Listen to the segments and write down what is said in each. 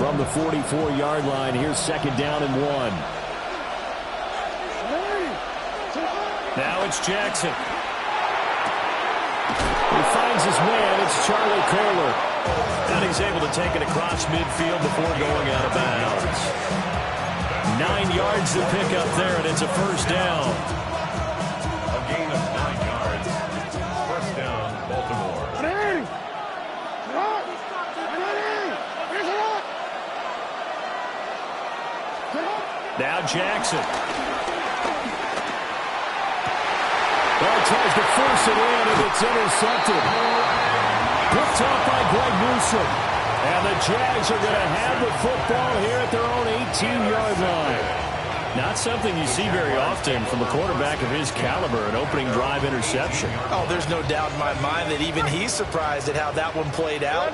From the 44-yard line, here's second down and 1. Now it's Jackson. He finds his man. It's Charlie Kolar. And he's able to take it across midfield before going out of bounds. 9 yards to pick up there, and it's a first down. A gain of 9 yards. First down, Baltimore. Now Jackson. Well, tries to force it in, and it's intercepted. Picked off by Greg Newsome. And the Jags are going to have the football here at their own 18-yard line. Not something you see very often from a quarterback of his caliber, an opening drive interception. Oh, there's no doubt in my mind that even he's surprised at how that one played out.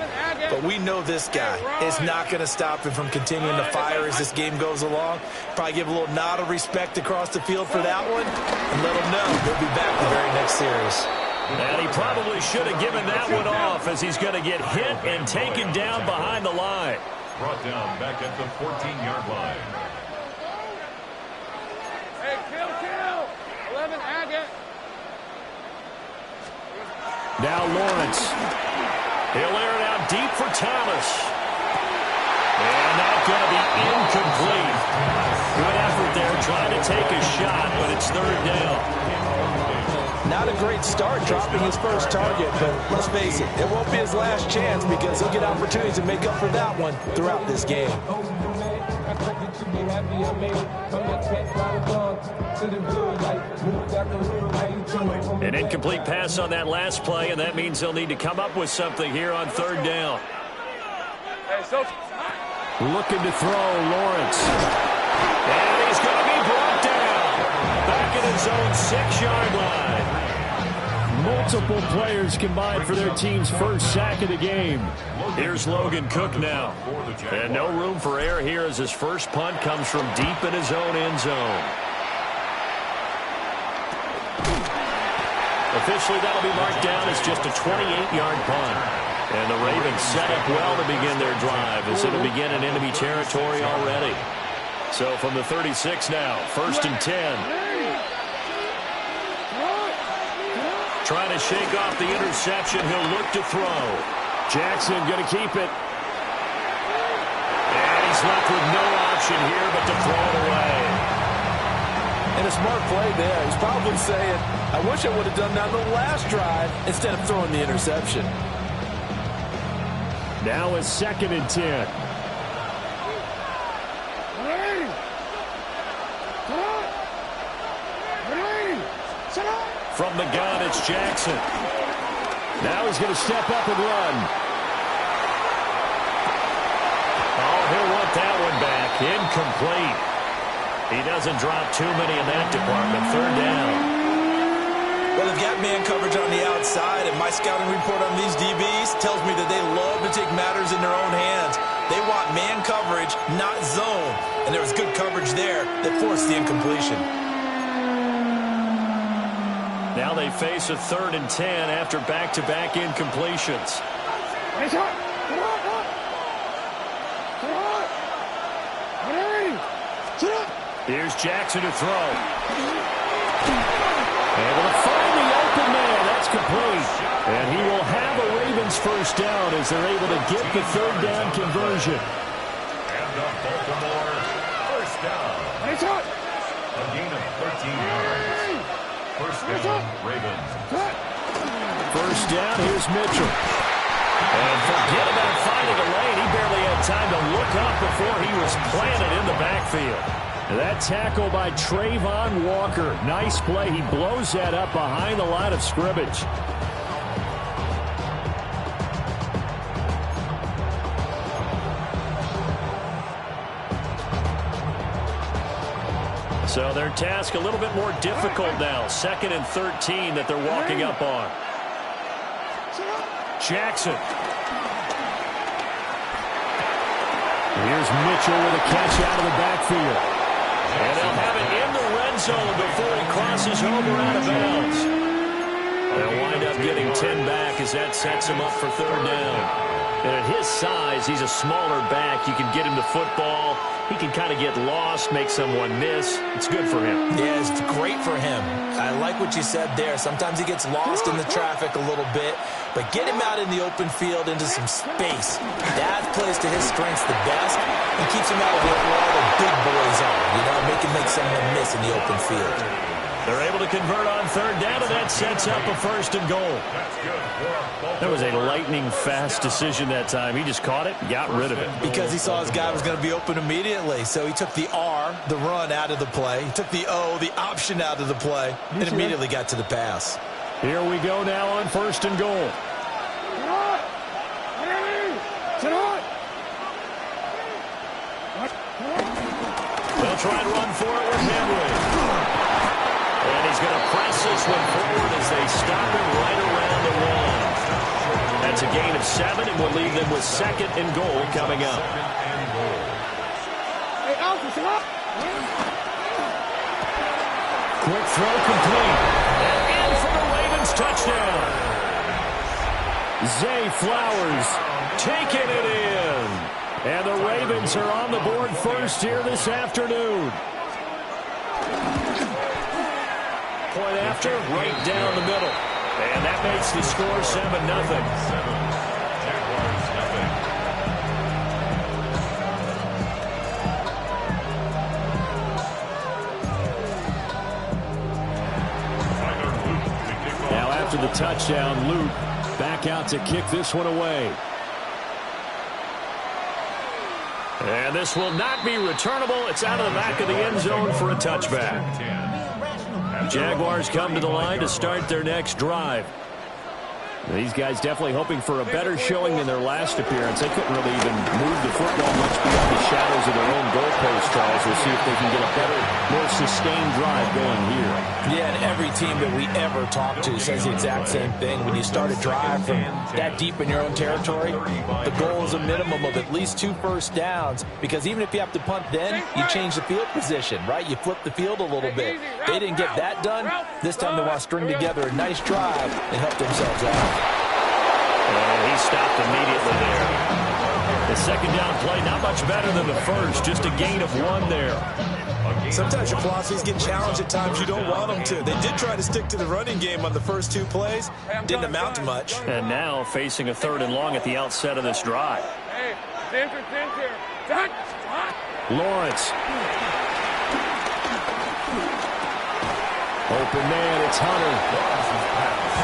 But we know this guy is not going to stop him from continuing to fire as this game goes along. Probably give a little nod of respect across the field for that one and let him know he'll be back the very next series. And he probably should have given that one off as he's going to get hit and taken down behind the line. Brought down back at the 14-yard line. Now Lawrence. He'll air it out deep for Thomas. And that's going to be incomplete. Good effort there trying to take a shot, but it's third down. Not a great start dropping his first target, but let's face it, it won't be his last chance because he'll get opportunities to make up for that one throughout this game. An incomplete pass on that last play, and that means they'll need to come up with something here on third down. Looking to throw, Lawrence. And he's going to be brought down. Back at his own 6-yard line. Multiple players combined for their team's first sack of the game. Here's Logan Cook now. And no room for error here as his first punt comes from deep in his own end zone. Officially, that'll be marked down as just a 28-yard punt. And the Ravens set up well to begin their drive as it'll begin in enemy territory already. So from the 36 now, first and 10. Trying to shake off the interception. He'll look to throw. Jackson going to keep it. And he's left with no option here but to throw it away. And a smart play there. He's probably saying, I wish I would have done that on the last drive instead of throwing the interception. Now a second and 10. From the gun, it's Jackson. Now he's going to step up and run. Oh, he'll want that one back. Incomplete. He doesn't drop too many in that department. Third down. Well, they've got man coverage on the outside, and my scouting report on these DBs tells me that they love to take matters in their own hands. They want man coverage, not zone. And there was good coverage there that forced the incompletion. Now they face a third and 10 after back-to-back incompletions. Here's Jackson to throw. Able to find the open man. That's complete. And he will have a Ravens first down as they're able to get the third down conversion. And the Baltimore first down. A gain of 13 yards. First down, Ravens. First down, here's Mitchell. And forget about finding a lane. He barely had time to look up before he was planted in the backfield. That tackle by Trayvon Walker. Nice play. He blows that up behind the line of scrimmage. So their task a little bit more difficult now. Second and 13 that they're walking up on. Jackson. Here's Mitchell with a catch out of the backfield. And they'll have it in the red zone before he crosses over out of bounds. A They'll wind up getting 10 back as that sets him up for third down. And at his size, he's a smaller back. You can get him the football. He can kind of get lost, make someone miss. It's good for him. Yeah, it's great for him. I like what you said there. Sometimes he gets lost in the traffic a little bit, but get him out in the open field into some space. That plays to his strengths the best and keeps him out of where all the big boys are, you know, make someone miss in the open field. They're able to convert on third down, and that sets up a first and goal. That was a lightning-fast decision that time. He just caught it, got rid of it. Because he saw his guy was going to be open immediately. So he took the R, the run, out of the play. He took the O, the option, out of the play, and immediately got to the pass. Here we go now on first and goal. They'll try and run for it with Henry. And he's going to press this one forward as they stop him right around the one. That's a gain of 7, and will leave them with second and goal coming up. Quick throw complete. And in for the Ravens touchdown. Zay Flowers taking it in. And the Ravens are on the board first here this afternoon. Point after, right down the middle. And that makes the score 7-0. Now after the touchdown, Luke back out to kick this one away. And this will not be returnable. It's out of the back of the end zone for a touchback. Jaguars come to the line to start their next drive. These guys definitely hoping for a better showing than their last appearance. They couldn't really even move the football much beyond the shadows of their own goalpost, Charles. We'll see if they can get a better, more sustained drive going here. Yeah, and every team that we ever talk to says the exact same thing. When you start a drive from that deep in your own territory, the goal is a minimum of at least 2 first downs, because even if you have to punt then, you change the field position, right? You flip the field a little bit. They didn't get that done. This time they want to string together a nice drive and help themselves out. And he stopped immediately there. The second down play, not much better than the first, just a gain of 1 there. Sometimes your philosophies get challenged at times you don't want them to. They did try to stick to the running game on the first 2 plays. Didn't amount to much. And now facing a 3rd and long at the outset of this drive. Lawrence. Open man, it's Hunter.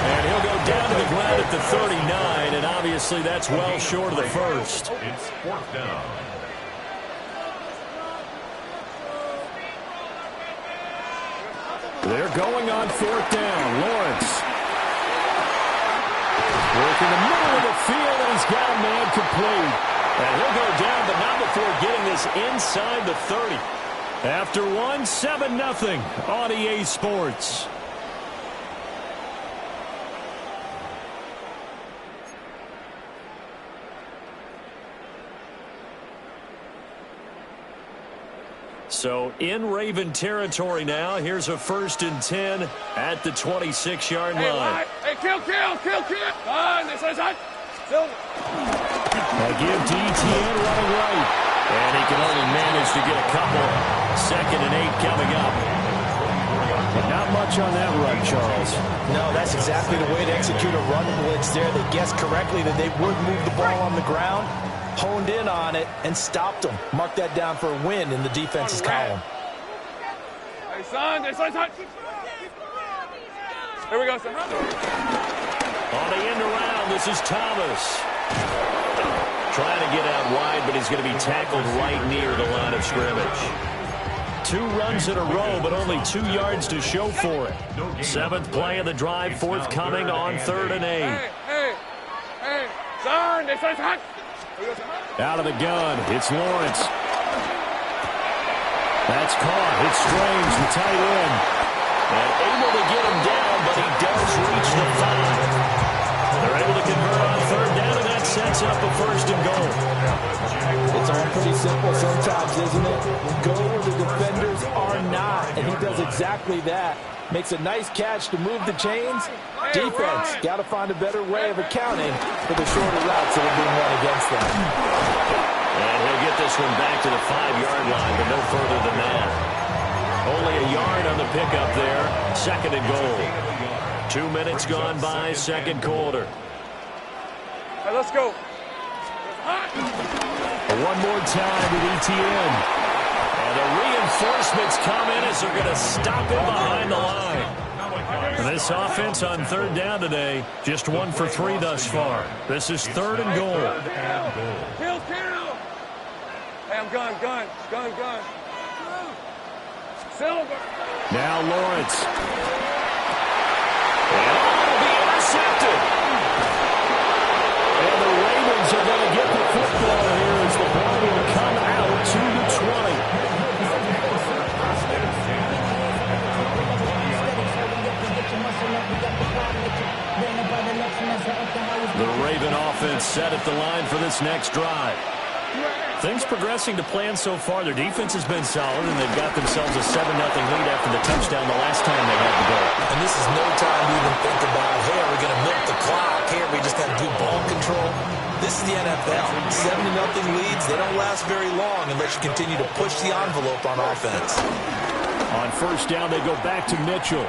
And he'll go down to the ground at the 39, and obviously that's well short of the first. It's 4th down. They're going on 4th down. Lawrence. Working the middle of the field, and he's got a man complete. And he'll go down, but not before getting this inside the 30. After 1, 7-0 on EA Sports. So in Raven territory now. Here's a 1st and 10 at the 26-yard line. Hey, kill. They give to Etienne running right. And he can only manage to get a couple. 2nd and 8 coming up. But not much on that run, Charles. No, that's exactly the way to execute a run blitz there. They guessed correctly that they would move the ball on the ground, honed in on it, and stopped them. Mark that down for a win in the defense's column. Hey, son. Here we go, son. On the end around, this is Thomas. Trying to get out wide, but he's going to be tackled right near the line of scrimmage. 2 runs in a row, but only 2 yards to show for it. 7th play of the drive, forthcoming on 3rd and 8. Hey, son. Out of the gun, it's Lawrence. That's caught. It's Strange, the tight end. And able to get him down, but he does reach the 5. They're able to convert on 3rd down, and that sets up a 1st and goal. It's all pretty simple sometimes, isn't it? Go where the defenders are not, and he does exactly that. Makes a nice catch to move the chains, Defense, got to find a better way of accounting for the shorter routes that are being run against them. And he'll get this one back to the 5-yard line, but no further than that. Only a yard on the pickup there. 2nd and goal. 2 minutes gone by, 2nd quarter. All right, let's go. One more time with ETN. And the reinforcements come in as they're going to stop him behind the line. This offense on 3rd down today, just 1 for 3 thus far. This is 3rd and goal. Kill. Hey, I'm gun. Silver. Now Lawrence. And it'll be intercepted. And the Ravens are going to get the football here as the ball will come out to the 20. The Raven offense set at the line for this next drive. Things progressing to plan so far. Their defense has been solid, and they've got themselves a 7-0 lead after the touchdown the last time they had the ball. And this is no time to even think about, hey, are we going to milk the clock? Hey, are we just going to do ball control? This is the NFL. 7-0 leads, they don't last very long unless you continue to push the envelope on offense. On 1st down, they go back to Mitchell.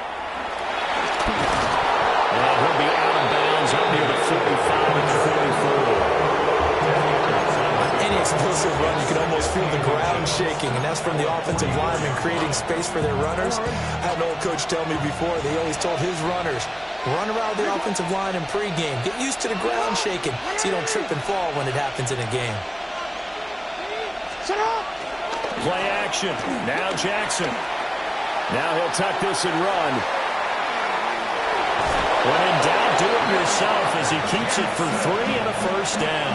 And he'll be out of bounds up near the 45 and 44. Any explosive run, you can almost feel the ground shaking, and that's from the offensive linemen creating space for their runners. I had an old coach tell me before, they always told his runners, run around the offensive line in pregame. Get used to the ground shaking so you don't trip and fall when it happens in a game. Play action. Now Jackson. Now he'll tuck this and run. When in doubt, do it yourself as he keeps it for 3 and a 1st down.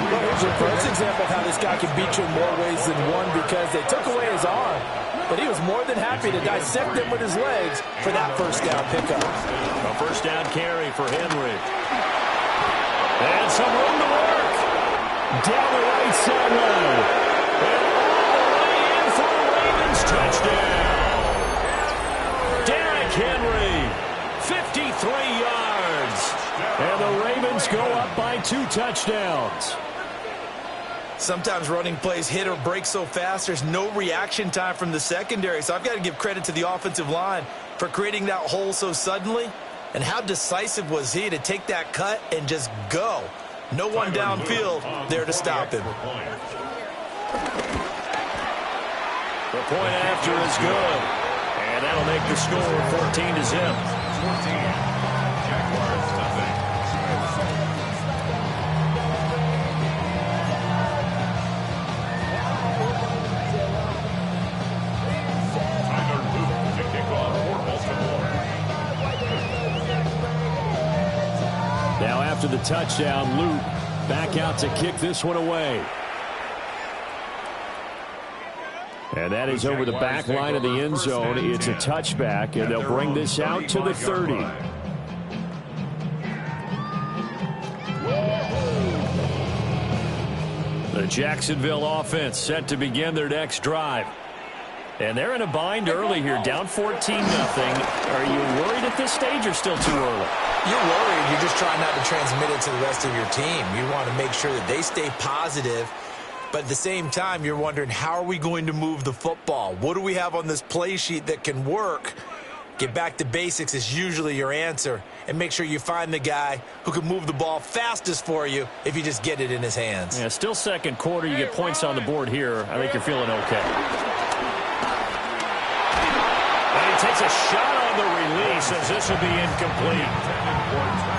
Well, here's your first example of how this guy can beat you in more ways than one because they took away his arm. But he was more than happy to dissect them with his legs for that 1st down pickup. A 1st down carry for Henry. And some room to work. Down the right sideline. And all the way in for a Ravens touchdown. Derrick Henry, 53 yards. And the Ravens go up by 2 touchdowns. Sometimes running plays hit or break so fast, there's no reaction time from the secondary. So I've got to give credit to the offensive line for creating that hole so suddenly. And how decisive was he to take that cut and just go? No one downfield there to stop him. The point after is good. And that'll make the score 14-0. 14. Jaguars nothing. Now after the touchdown, Luke back out to kick this one away. And that is over the back line of the end zone. It's a touchback, and they'll bring this out to the 30. The Jacksonville offense set to begin their next drive. And they're in a bind early here, down 14-0. Are you worried at this stage or still too early? You're worried. You're just trying not to transmit it to the rest of your team. You want to make sure that they stay positive. But at the same time, you're wondering, how are we going to move the football? What do we have on this play sheet that can work? Get back to basics is usually your answer. And make sure you find the guy who can move the ball fastest for you if you just get it in his hands. Yeah, still second quarter. You get points on the board here. I think you're feeling okay. And he takes a shot on the release as this will be incomplete.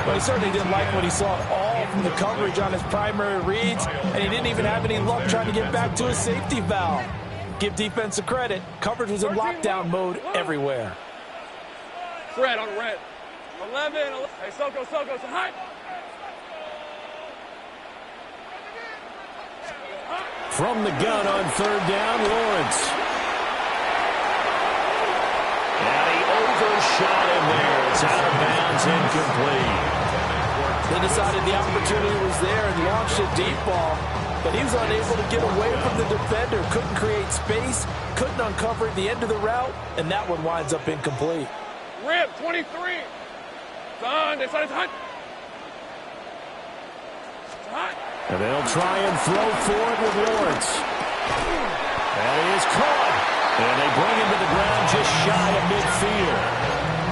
Well, he certainly didn't like what he saw all from the coverage on his primary reads, and he didn't even have any luck trying to get back to his safety valve. Give defense a credit. Coverage was in lockdown mode everywhere. Red on red. 11. Hey, Soko, high. From the gun on third down, Lawrence. And he overshot him there. It's out of bounds, incomplete. They decided the opportunity was there and launched a deep ball, but he was unable to get away from the defender. Couldn't create space, couldn't uncover the end of the route, and that one winds up incomplete. Rip, 23. And they'll try and throw forward with Lawrence. And he is caught. And they bring him to the ground just shy of midfield.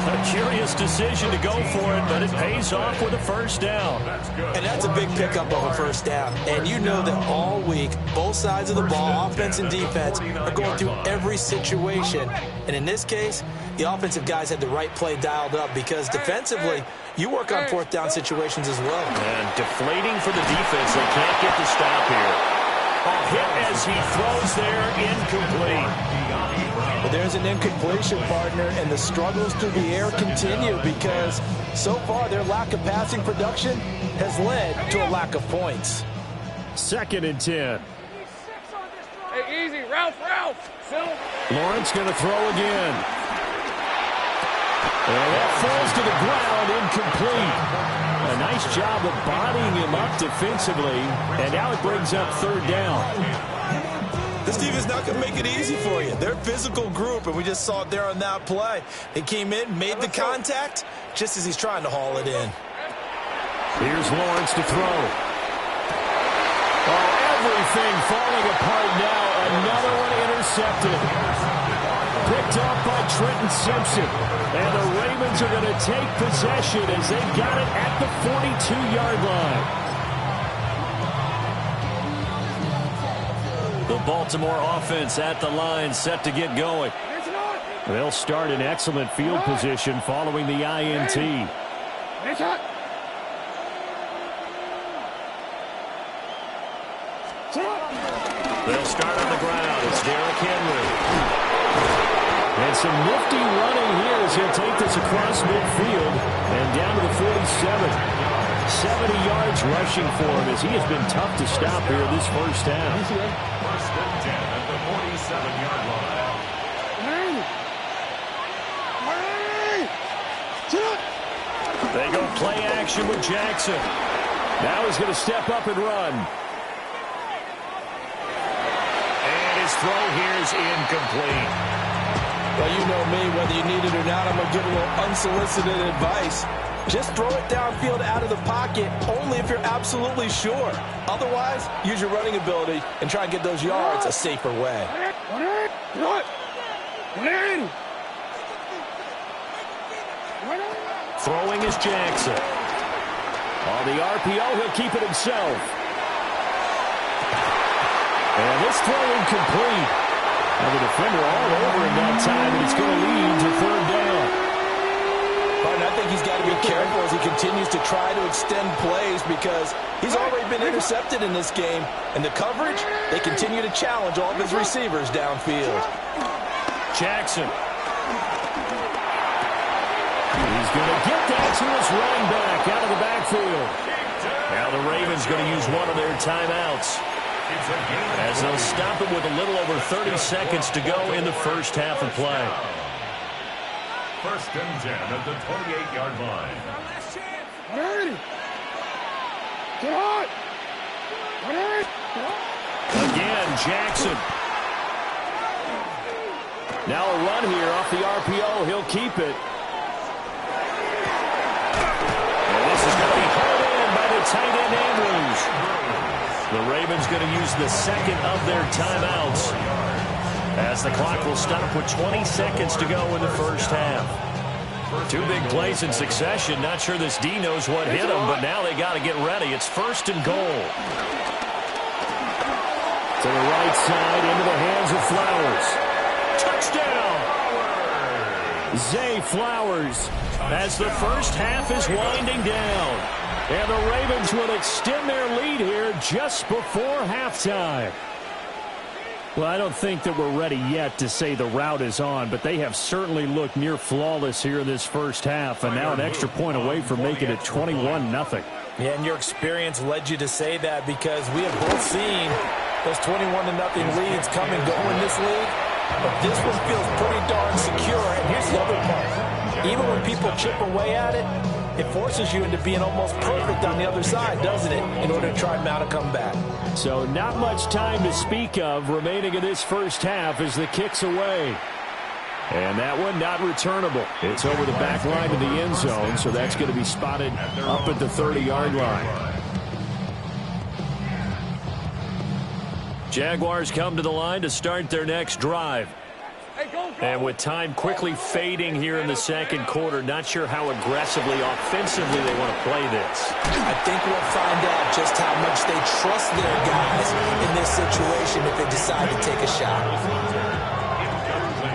A curious decision to go for it, but it pays off with a first down. And that's a big pickup of a first down. And you know that all week, both sides of the ball, offense and defense, are going through every situation. And in this case, the offensive guys had the right play dialed up because defensively, you work on fourth down situations as well. And deflating for the defense. They can't get the stop here. A hit as he throws there, incomplete. But there's an incompletion, partner, and the struggles through the air continue because so far their lack of passing production has led to a lack of points. 2nd and 10. Hey, easy. Ralph. Lawrence going to throw again. And that falls to the ground, incomplete. A nice job of bodying him up defensively, and now it brings up 3rd down. This team is not going to make it easy for you. They're a physical group, and we just saw it there on that play. He came in, made the contact, just as he's trying to haul it in. Here's Lawrence to throw. Oh, everything falling apart now. Another one intercepted. Picked up by Trenton Simpson. And the Ravens are going to take possession as they got it at the 42-yard line. The Baltimore offense at the line, set to get going. They'll start in excellent field position following the INT. They'll start on the ground. It's Derrick Henry. And some nifty running here as he'll take this across midfield and down to the 47. 70 yards rushing for him as he has been tough to stop here this first half. 1st and 10 at the 47-yard line. They go play action with Jackson. Now he's going to step up and run. And his throw here is incomplete. Well, you know me, whether you need it or not, I'm going to give a little unsolicited advice. Just throw it downfield out of the pocket only if you're absolutely sure. Otherwise, use your running ability and try and get those yards a safer way. Throwing is Jackson. On the RPO, he'll keep it himself. And this throw incomplete. Now the defender all over him that time, and it's going to lead to 3rd down. But I think he's got to be careful as he continues to try to extend plays because he's already been intercepted in this game. And the coverage, they continue to challenge all of his receivers downfield. Jackson. He's going to get that to his running back out of the backfield. Now the Ravens going to use one of their timeouts as they'll stop it with a little over 30 seconds to go in the first half of play. 1st and 10 at the 28-yard line. Again, Jackson. Now a run here off the RPO. He'll keep it. And this is going to be hauled in by the tight end Andrews. The Ravens going to use the 2nd of their timeouts as the clock will stop with 20 seconds to go in the first half. 2 big plays in succession. Not sure this D knows what hit him, but now they got to get ready. It's 1st and goal. To the right side, into the hands of Flowers. Touchdown! Zay Flowers as the first half is winding down. And the Ravens will extend their lead here just before halftime. Well, I don't think that we're ready yet to say the route is on, but they have certainly looked near flawless here in this first half, and now an extra point away from making it 21-0. Yeah, and your experience led you to say that because we have both seen those 21-0 leads come and go in this league, but this one feels pretty darn secure. And here's the other part. Even when people chip away at it, it forces you into being almost perfect on the other side, doesn't it, in order to try and mount a comeback. So not much time to speak of remaining in this first half as the kick's away. And that one not returnable. It's over the back line of the end zone, so that's going to be spotted up at the 30-yard line. Jaguars come to the line to start their next drive. And with time quickly fading here in the second quarter, not sure how aggressively, offensively they want to play this. I think we'll find out just how much they trust their guys in this situation if they decide to take a shot.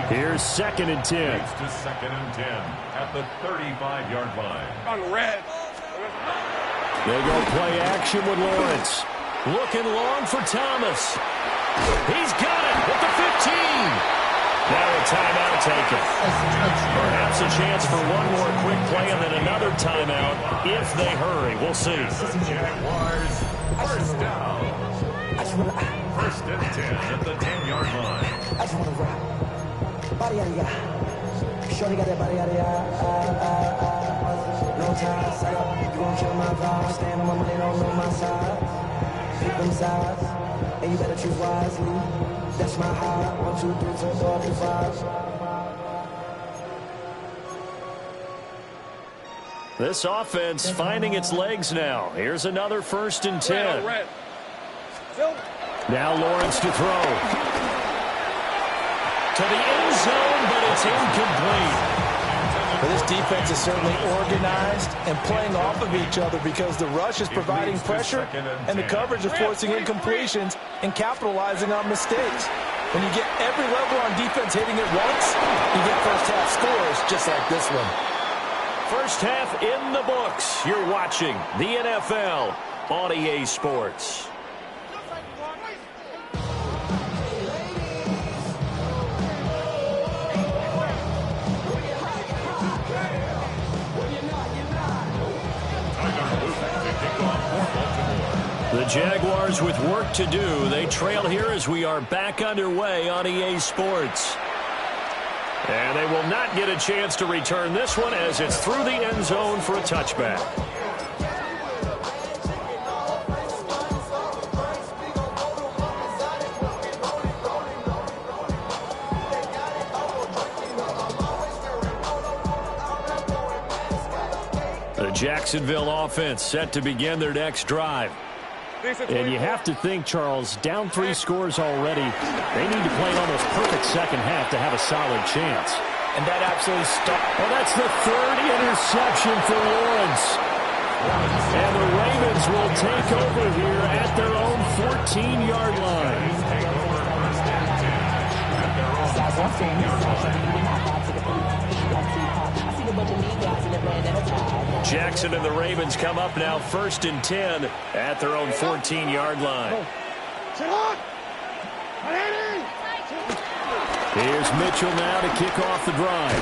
Here's 2nd and 10. To 2nd and 10 at the 35-yard line. On red. They go play action with Lawrence. Looking long for Thomas. He's got it at the 15. Now a timeout taken. Perhaps a chance for one more quick play and then another timeout if they hurry. We'll see. Jaguars, first down. 1st and 10 at the 10-yard line. I just want to rock. Body out of ya. Shorty got that body out of ya. No time, set up. You won't kill my vibe. Stand on my money, don't know my side. Pick them sides, and you better choose wisely. That's my high. 1, 2, 3, 4, 5. This offense finding its legs now. Here's another 1st and 10. Now Lawrence to throw. To the end zone, but it's incomplete. Well, this defense is certainly organized and playing off of each other because the rush is providing pressure and the coverage is forcing incompletions and capitalizing on mistakes. When you get every level on defense hitting it once, you get first-half scores just like this one. First half in the books. You're watching the NFL on EA Sports. The Jaguars with work to do. They trail here as we are back underway on EA Sports. And they will not get a chance to return this one as it's through the end zone for a touchback. The Jacksonville offense set to begin their next drive. And you have to think, Charles, down 3 scores already. They need to play an almost perfect second half to have a solid chance. And that absolutely stopped. Well, that's the 3rd interception for Lawrence. And the Ravens will take over here at their own 14-yard line. Jackson and the Ravens come up now 1st and 10 at their own 14-yard line. Here's Mitchell now to kick off the drive.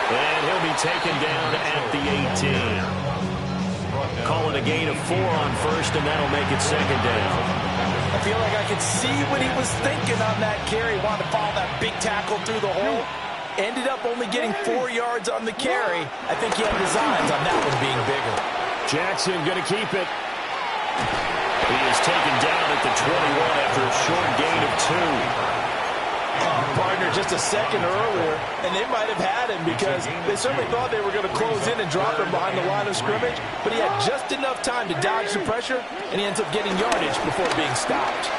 And he'll be taken down at the 18. Call it a gain of 4 on 1st, and that'll make it 2nd down. I feel like I could see what he was thinking on that carry. Wanted to follow that big tackle through the hole. Ended up only getting 4 yards on the carry. I think he had designs on that one being bigger. Jackson going to keep it. He is taken down at the 21 after a short gain of 2. Partner just a second earlier, and they might have had him because they certainly thought they were going to close in and drop him behind the line of scrimmage, but he had just enough time to dodge the pressure, and he ends up getting yardage before being stopped.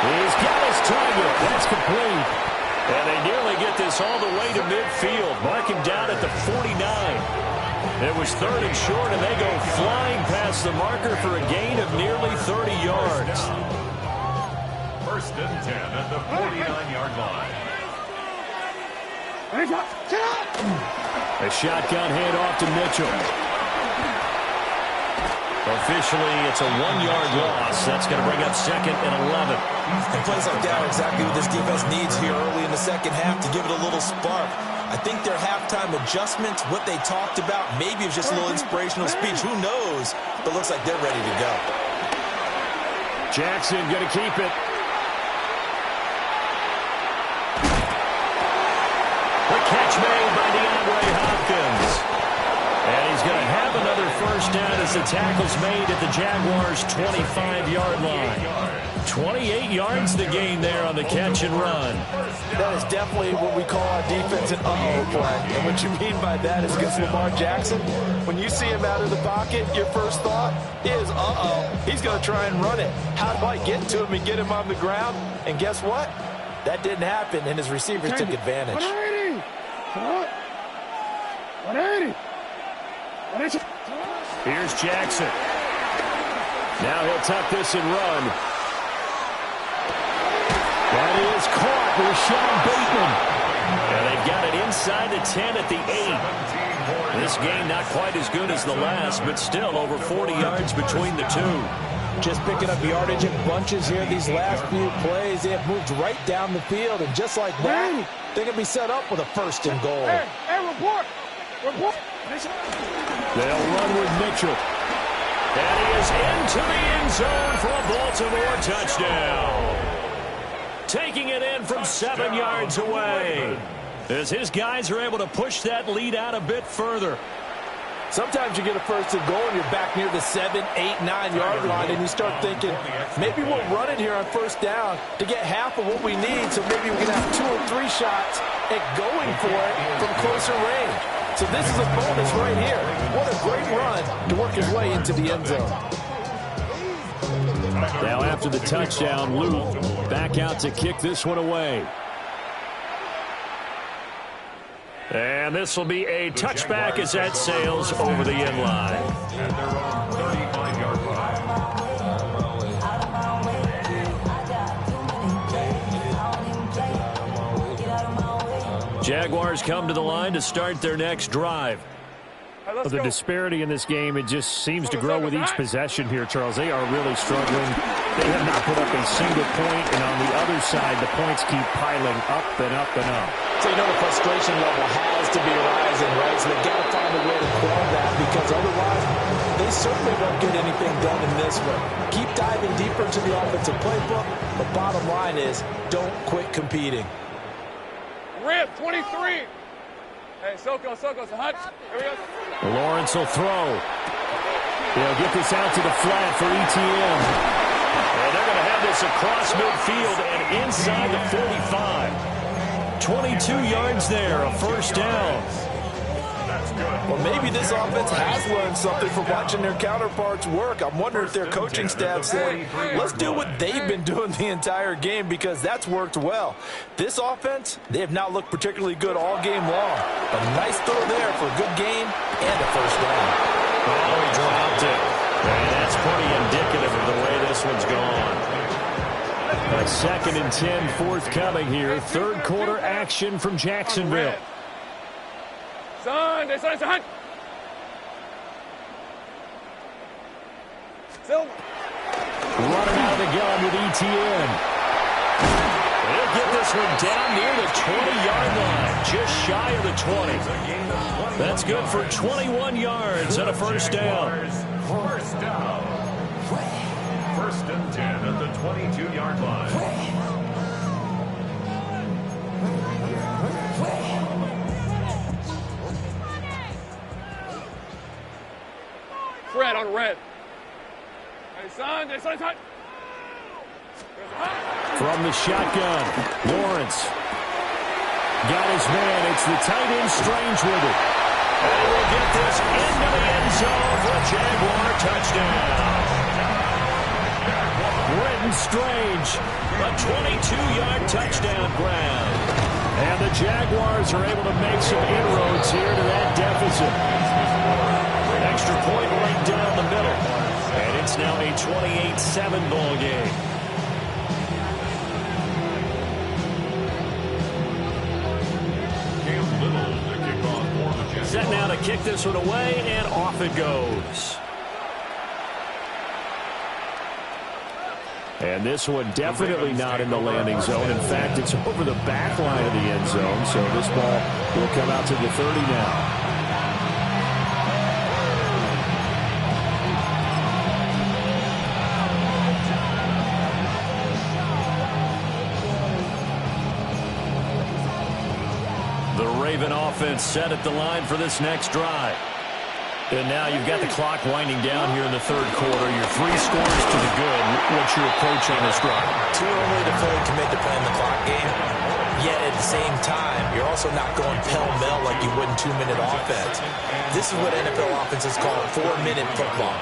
He's got his target. That's complete. And they nearly get this all the way to midfield. Mark him down at the 49. It was 3rd and short, and they go flying past the marker for a gain of nearly 30 yards. 1st and 10 at the 49-yard line. A shotgun handoff to Mitchell. Officially, it's a 1-yard loss. That's going to bring up 2nd and 11. And plays like that are exactly what this defense needs here early in the second half to give it a little spark. I think their halftime adjustments, what they talked about, maybe it was just a little inspirational speech. Who knows? But it looks like they're ready to go. Jackson going to keep it. The catch made by DeAndre Hopkins. And he's going to have another 1st down as the tackle's made at the Jaguars' 25-yard line. 28 yards to gain there on the catch and run. That is definitely what we call our defense an uh-oh play. And what you mean by that is against Lamar Jackson, when you see him out of the pocket, your first thought is, uh-oh, he's going to try and run it. How do I get to him and get him on the ground? And guess what? That didn't happen, and his receivers took advantage. 180. Here's Jackson. Now he'll tuck this and run. That is caught with Sean Bateman. And they've got it inside the 10 at the 8. This game not quite as good as the last, but still over 40 yards between the two. Just picking up yardage in bunches here these last few plays. They have moved right down the field, and just like that, they can be set up with a 1st and goal. Hey, report. They'll run with Mitchell. And he is into the end zone for a Baltimore touchdown. Taking it in from 7 yards away, as his guys are able to push that lead out a bit further. Sometimes you get a 1st and goal and you're back near the 7, 8, 9 yard line, and you start thinking, maybe we'll run it here on 1st down to get half of what we need, so maybe we can have 2 or 3 shots at going for it from closer range. So this is a bonus right here. What a great run to work his way into the end zone. Now after the touchdown, Luke back out to kick this one away. And this will be a touchback as that sails over the end line. And they're on 35-yard line. Jaguars come to the line to start their next drive. The disparity in this game, it just seems to grow with each possession here, Charles. They are really struggling. They have not put up a single point, and on the other side, the points keep piling up and up and up. So you know the frustration level has to be rising, right? So they've got to find a way to quell that, because otherwise they certainly won't get anything done in this one. Keep diving deeper into the offensive playbook. The bottom line is don't quit competing. Rip, 23. Hey, Soko, it's a hut. Here we go. Lawrence will throw. They'll get this out to the flat for ETN. And they're going to have this across midfield and inside the 45. 22 yards there, a 1st down. Well, maybe this offense has learned something from watching their counterparts work. I'm wondering if their coaching staff said, let's do what they've been doing the entire game, because that's worked well. This offense, they have not looked particularly good all game long. A nice throw there for a good gain and a 1st down. Oh, he dropped it. And that's pretty indicative of the way this one's gone. A 2nd and 10 forthcoming here. 3rd quarter action from Jacksonville. Son, it's a hunt. Silver. Running out of the gun with ETN. They'll get this one down near the 20-yard line, just shy of the 20. That's good for 21 yards and a 1st down. 1st down. 1st and 10 at the 22-yard line. Fred on red. Hey, son, it's hot. From the shotgun, Lawrence got his man. It's the tight end Strange with it. And he will get this into the end zone for a Jaguar touchdown. Brenton Strange, a 22-yard touchdown grab. And the Jaguars are able to make some inroads here to that deficit. Extra point right down the middle. And it's now a 28-7 ball game. Set now to kick this one away, and off it goes. And this one definitely not in the landing zone. In fact, it's over the back line of the end zone, so this ball will come out to the 30 now. The Raven offense set at the line for this next drive. And now you've got the clock winding down here in the third quarter. Your 3 scores to the good. What's your approach on this drive? Too early to fully commit to playing the clock game. Yet at the same time, you're also not going pell-mell like you would in 2-minute offense. This is what NFL offenses call 4-minute football.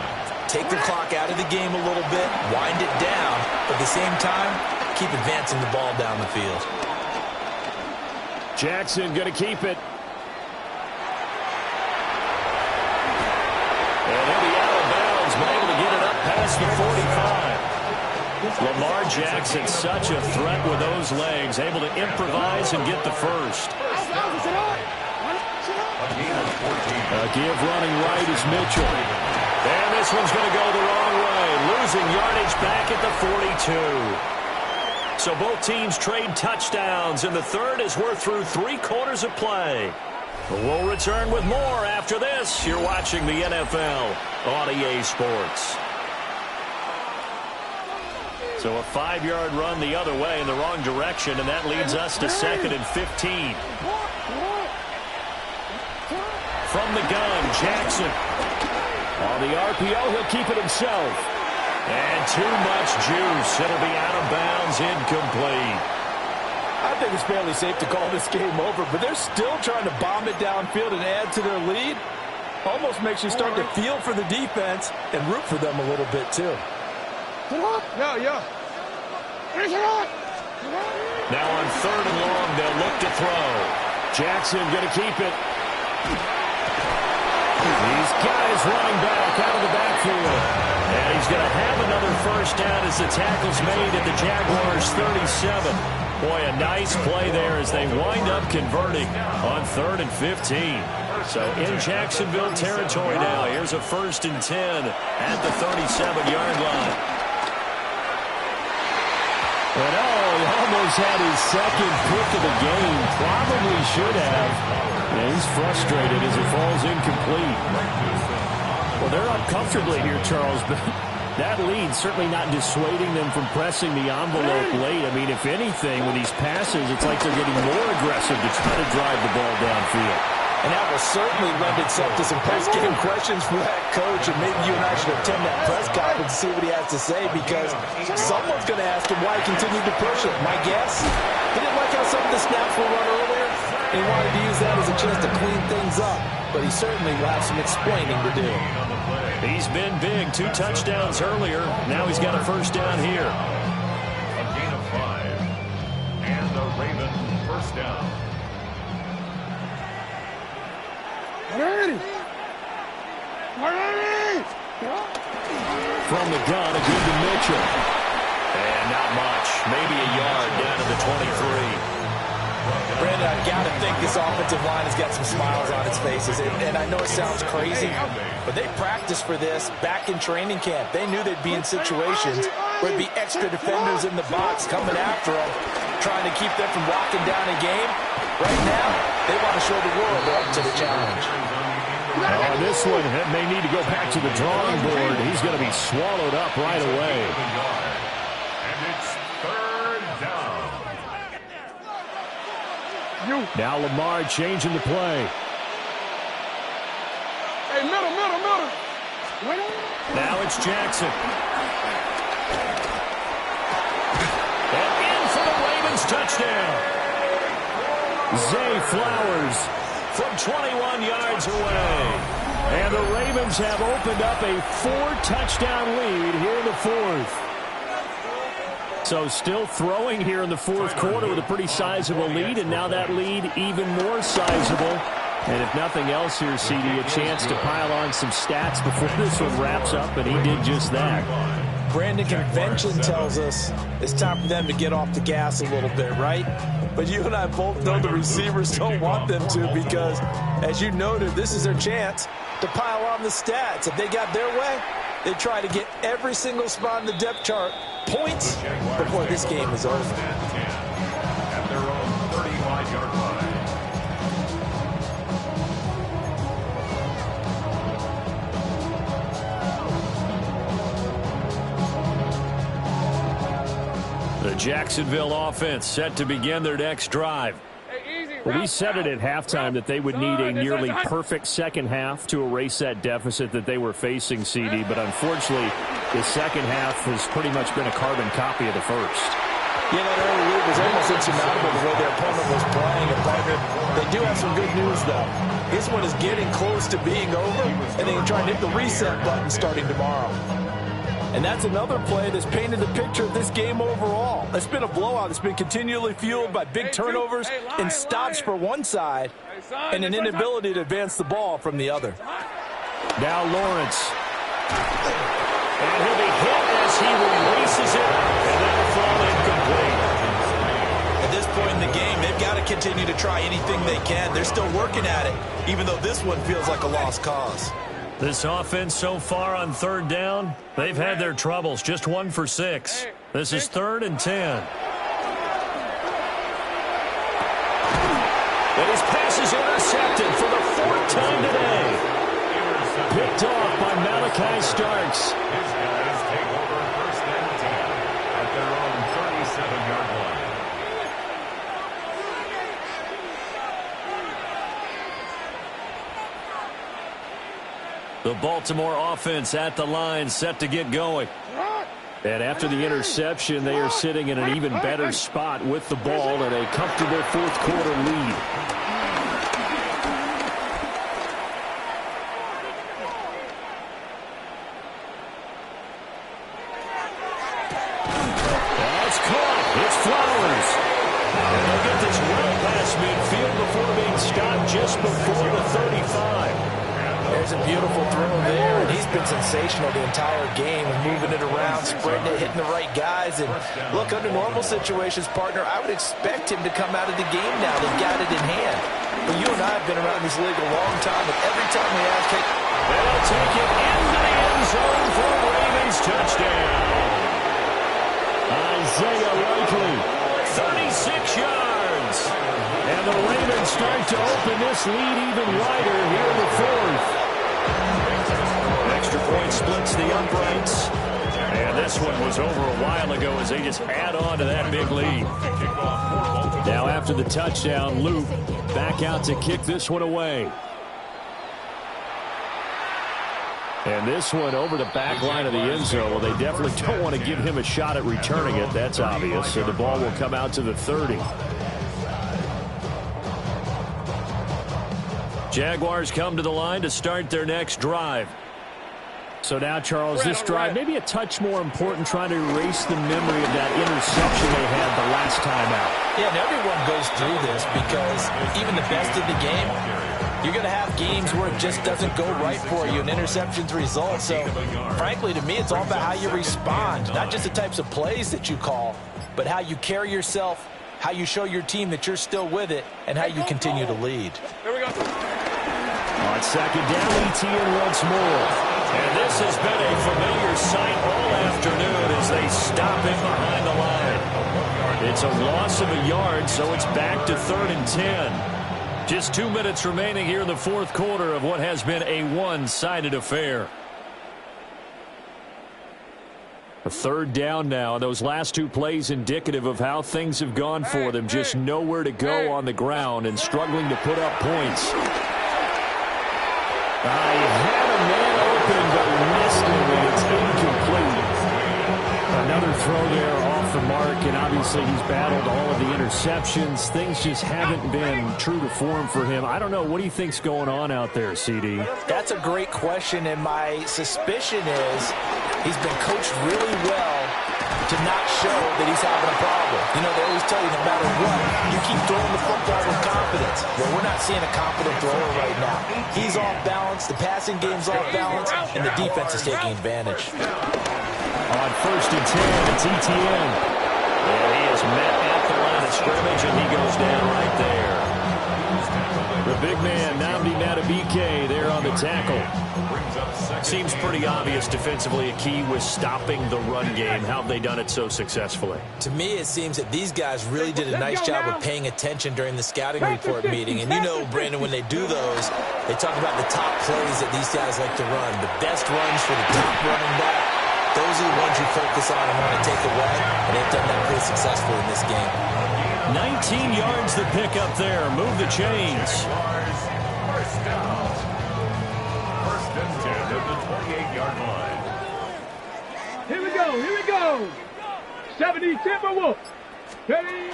Take the clock out of the game a little bit, wind it down, but at the same time, keep advancing the ball down the field. Jackson going to keep it. And he'll be out of bounds, but able to get it up past the 45. Lamar Jackson, such a threat with those legs, able to improvise and get the first. A give running right is Mitchell. And this one's going to go the wrong way, losing yardage back at the 42. So both teams trade touchdowns, and the third as we're through 3 quarters of play. We'll return with more after this. You're watching the NFL on EA Sports. So a 5-yard run the other way in the wrong direction, and that leads us to 2nd and 15. From the gun, Jackson. On the RPO, he'll keep it himself. And too much juice. It'll be out of bounds, incomplete. I think it's fairly safe to call this game over, but they're still trying to bomb it downfield and add to their lead. Almost makes you start to feel for the defense and root for them a little bit, too. Yeah. Now on 3rd and long, they'll look to throw. Jackson going to keep it. These guys running back out of the backfield. And he's going to have another first down as the tackle's made at the Jaguars' 37. Boy, a nice play there as they wind up converting on 3rd and 15. So in Jacksonville territory now. Here's a 1st and 10 at the 37-yard line. And he almost had his second pick of the game. Probably should have. And he's frustrated as it falls incomplete. Well, they're up comfortably here, Charles, but that lead certainly not dissuading them from pressing the envelope late. I mean, if anything, with these passes, it's like they're getting more aggressive to try to drive the ball downfield. And that will certainly lend itself to some post-game questions for that coach, and maybe you and I should attend that press conference to see what he has to say, because someone's going to ask him why he continued to push it. My guess, he didn't like how some of the snaps were run earlier, and he wanted to use that as a chance to clean things up, but he certainly will have some explaining to do. He's been big. 2 touchdowns earlier. Now he's got a first down here. A gain of 5. And the Ravens first down. From the gun, a good to Mitchell. And not much. Maybe a yard down to the 23. Brandon, I've got to think this offensive line has got some smiles on its faces. And I know it sounds crazy, but they practiced for this back in training camp. They knew they'd be in situations where there'd be extra defenders in the box coming after them, trying to keep them from locking down a game. Right now, they want to show the world they're up to the challenge. On this one, it may need to go back to the drawing board. He's going to be swallowed up right away. And it's 3rd down. Now Lamar changing the play. Hey, middle. Now it's Jackson. And in for the Ravens touchdown. Zay Flowers from 21 yards away. And the Ravens have opened up a 4-touchdown lead here in the 4th. So still throwing here in the 4th quarter with a pretty sizable lead, and now that lead even more sizable. And if nothing else here, CD, a chance to pile on some stats before this one wraps up, and he did just that. Brandon, convention tells us it's time for them to get off the gas a little bit, right? But you and I both know the receivers don't want them to, because, as you noted, this is their chance to pile on the stats. If they got their way, they try to get every single spot in the depth chart points before this game is over. At their own 35-yard line. The Jacksonville offense set to begin their next drive. Hey, easy. Well, we said it at halftime that they would need a nearly perfect second half to erase that deficit that they were facing, CD. But unfortunately, the second half has pretty much been a carbon copy of the first. Yeah, that early lead was almost insurmountable the way their opponent was playing. And partner, they do have some good news, though. This one is getting close to being over, and they can try and hit the reset button starting tomorrow. And that's another play that's painted the picture of this game overall. It's been a blowout. It's been continually fueled by big turnovers and stops for one side and an inability to advance the ball from the other. Now Lawrence. And he'll be hit as he releases it, and that'll fall incomplete. At this point in the game, they've got to continue to try anything they can. They're still working at it, even though this one feels like a lost cause. This offense so far on third down, they've had their troubles. Just 1 for 6. This is 3rd and 10. And his pass is intercepted for the 4th time today. Picked off by Malachi Starks. His guys take over 1st and 10 at their own 37-yard line. The Baltimore offense at the line, set to get going. And after the interception, they are sitting in an even better spot with the ball and a comfortable 4th quarter lead. That's caught. It's Flowers. And they'll get this well past midfield before being stopped just before the 35. There's a beautiful throw there, and he's been sensational the entire game, and moving it around, spreading it, hitting the right guys. And look, under normal situations, partner, I would expect him to come out of the game now. They've got it in hand. But you and I have been around this league a long time, and every time we ask, hey, they'll take it into the end zone for a Ravens touchdown. Isaiah Likely, 36 yards. And the Ravens start to open this lead even wider here in the 4th. Extra point splits the uprights. And this one was over a while ago as they just add on to that big lead. Now after the touchdown, Luke back out to kick this one away. And this one over the back line of the end zone. Well, they definitely don't want to give him a shot at returning it. That's obvious. So the ball will come out to the 30. Jaguars come to the line to start their next drive. So now, Charles, this drive maybe a touch more important, trying to erase the memory of that interception they had the last time out. Yeah, and everyone goes through this because even the best of the game, you're going to have games where it just doesn't go right for you, and interceptions result. So, frankly, to me, it's all about how you respond, not just the types of plays that you call, but how you carry yourself, how you show your team that you're still with it, and how you continue to lead. Here we go. On second down, ETN once more. And this has been a familiar sight all afternoon as they stop him behind the line. It's a loss of a yard, so it's back to 3rd and 10. Just 2 minutes remaining here in the 4th quarter of what has been a one-sided affair. A 3rd down now. Those last 2 plays indicative of how things have gone for them. Just nowhere to go on the ground and struggling to put up points. I had a man open, but missed him, and it's incomplete. Another throw there off the mark, and obviously he's battled all of the interceptions. Things just haven't been true to form for him. I don't know. What do you think's going on out there, CD? That's a great question, and my suspicion is he's been coached really well to not show that he's having a problem. You know, they always tell you no matter what, you keep throwing the football with confidence. Well, we're not seeing a confident thrower right now. He's off balance, the passing game's off balance, and the defense is taking advantage. On 1st and 10, it's ETN. And he is met at the line of scrimmage, and he goes down right there. The big man, Nnamdi Madubuike, there on the tackle. Seems pretty obvious defensively a key with stopping the run game. How have they done it so successfully? To me, it seems that these guys really did a nice job of paying attention during the scouting report meeting. And you know, Brandon, when they do those, they talk about the top plays that these guys like to run. The best runs for the top running back. Those are the ones you focus on and want to take away, and they've done that pretty successfully in this game. 19 yards the pick up there. Move the chains. First down. First and 10 at the 28-yard line. Here we go. Here we go. 70 Timberwolves. Ready?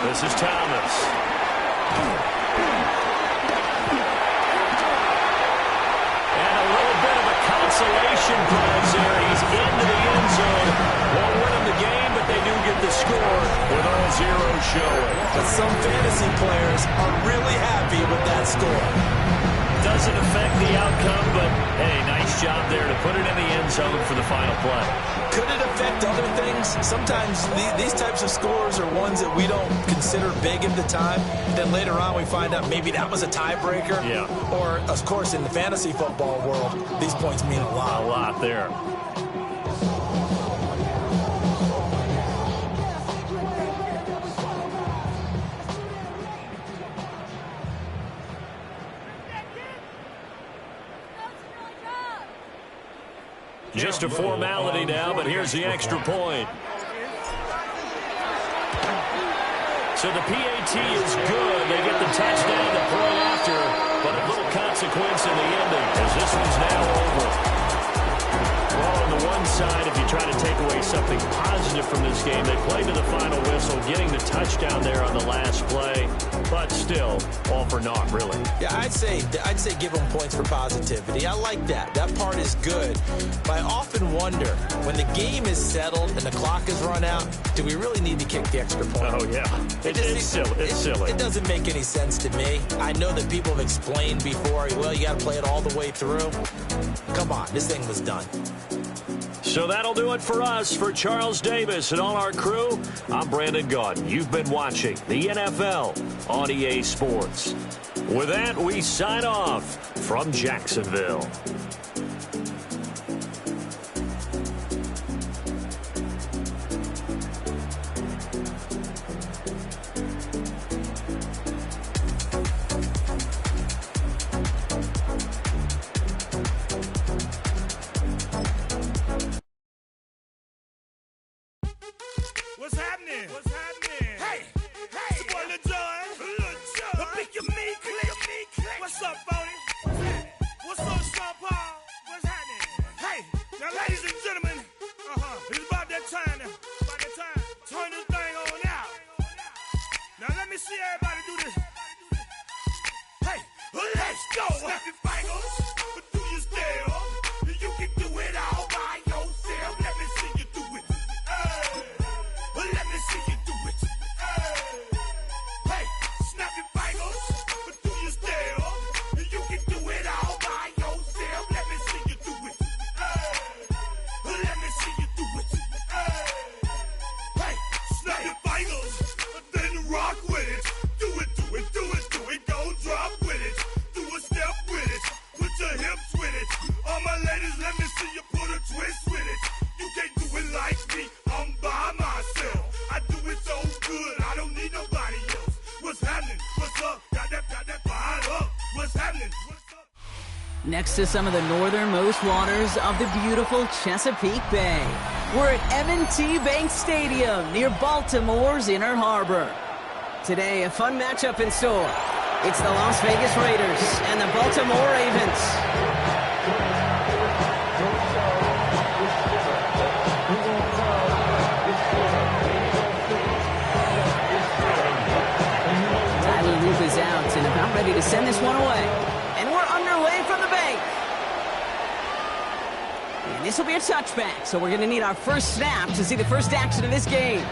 This is Thomas. And a little bit of a consolation prize there. He's into the end zone. Won't win him the game, but they do get the score with all zeros showing. But some fantasy players are really happy with that score. Doesn't affect the outcome, but hey, nice job there to put it in the end zone for the final play. Could it affect other things? Sometimes these types of scores are ones that we don't consider big at the time. Then later on we find out maybe that was a tiebreaker. Yeah. Or, of course, in the fantasy football world, these points mean a lot. A lot there. Just a formality now, but here's the extra point. So the PAT is good. They get the touchdown the point after, but a little consequence in the ending as this one's now over. Well, on the one side, if you try to take away something positive from this game, they played to the final whistle, getting the touchdown there on the last play, but still, all for naught, really. Yeah, I'd say give them points for positivity. I like that. That part is good. But I often wonder, when the game is settled and the clock has run out, do we really need to kick the extra point? Oh, yeah. It's silly. It doesn't make any sense to me. I know that people have explained before, well, you got to play it all the way through. Come on, this thing was done. So that'll do it for us. For Charles Davis and all our crew, I'm Brandon Gaudin. You've been watching the NFL on EA Sports. With that, we sign off from Jacksonville. What's happening? What's happening? Hey, it's your boy Lil Jon. The Pick Your Me Click. What's up, Bodie? What's up, Sean Paul? What's happening? Hey, now, ladies and gentlemen, it's about that time. Turn this thing on out. Now, let me see everybody do this. Hey, let's go. Snap your fingers, but do you still? You can do it all by yourself. Let me see you do it. Let me see you do it. Hey, snap your fingers, but do you still? You can do it all by yourself. Let me see you do it. Let me see you do it. Hey, snap your fingers, then rock with it. Do it, do it, do it, do it. Go drop with it. Do a step with it. Put your hips with it. All my ladies, let me see you put a twist with it. You can't do it like me. I'm by myself. I do it so good. I don't need nobody else. What's happening? What's up? Got that fired up. What's happening? What's up? Next to some of the northernmost waters of the beautiful Chesapeake Bay, we're at M&T Bank Stadium near Baltimore's Inner Harbor. Today, a fun matchup in store. It's the Las Vegas Raiders and the Baltimore Ravens. Loop is out and about ready to send this one away. And we're underway from the bank. And this will be a touchback, so we're going to need our first snap to see the first action of this game.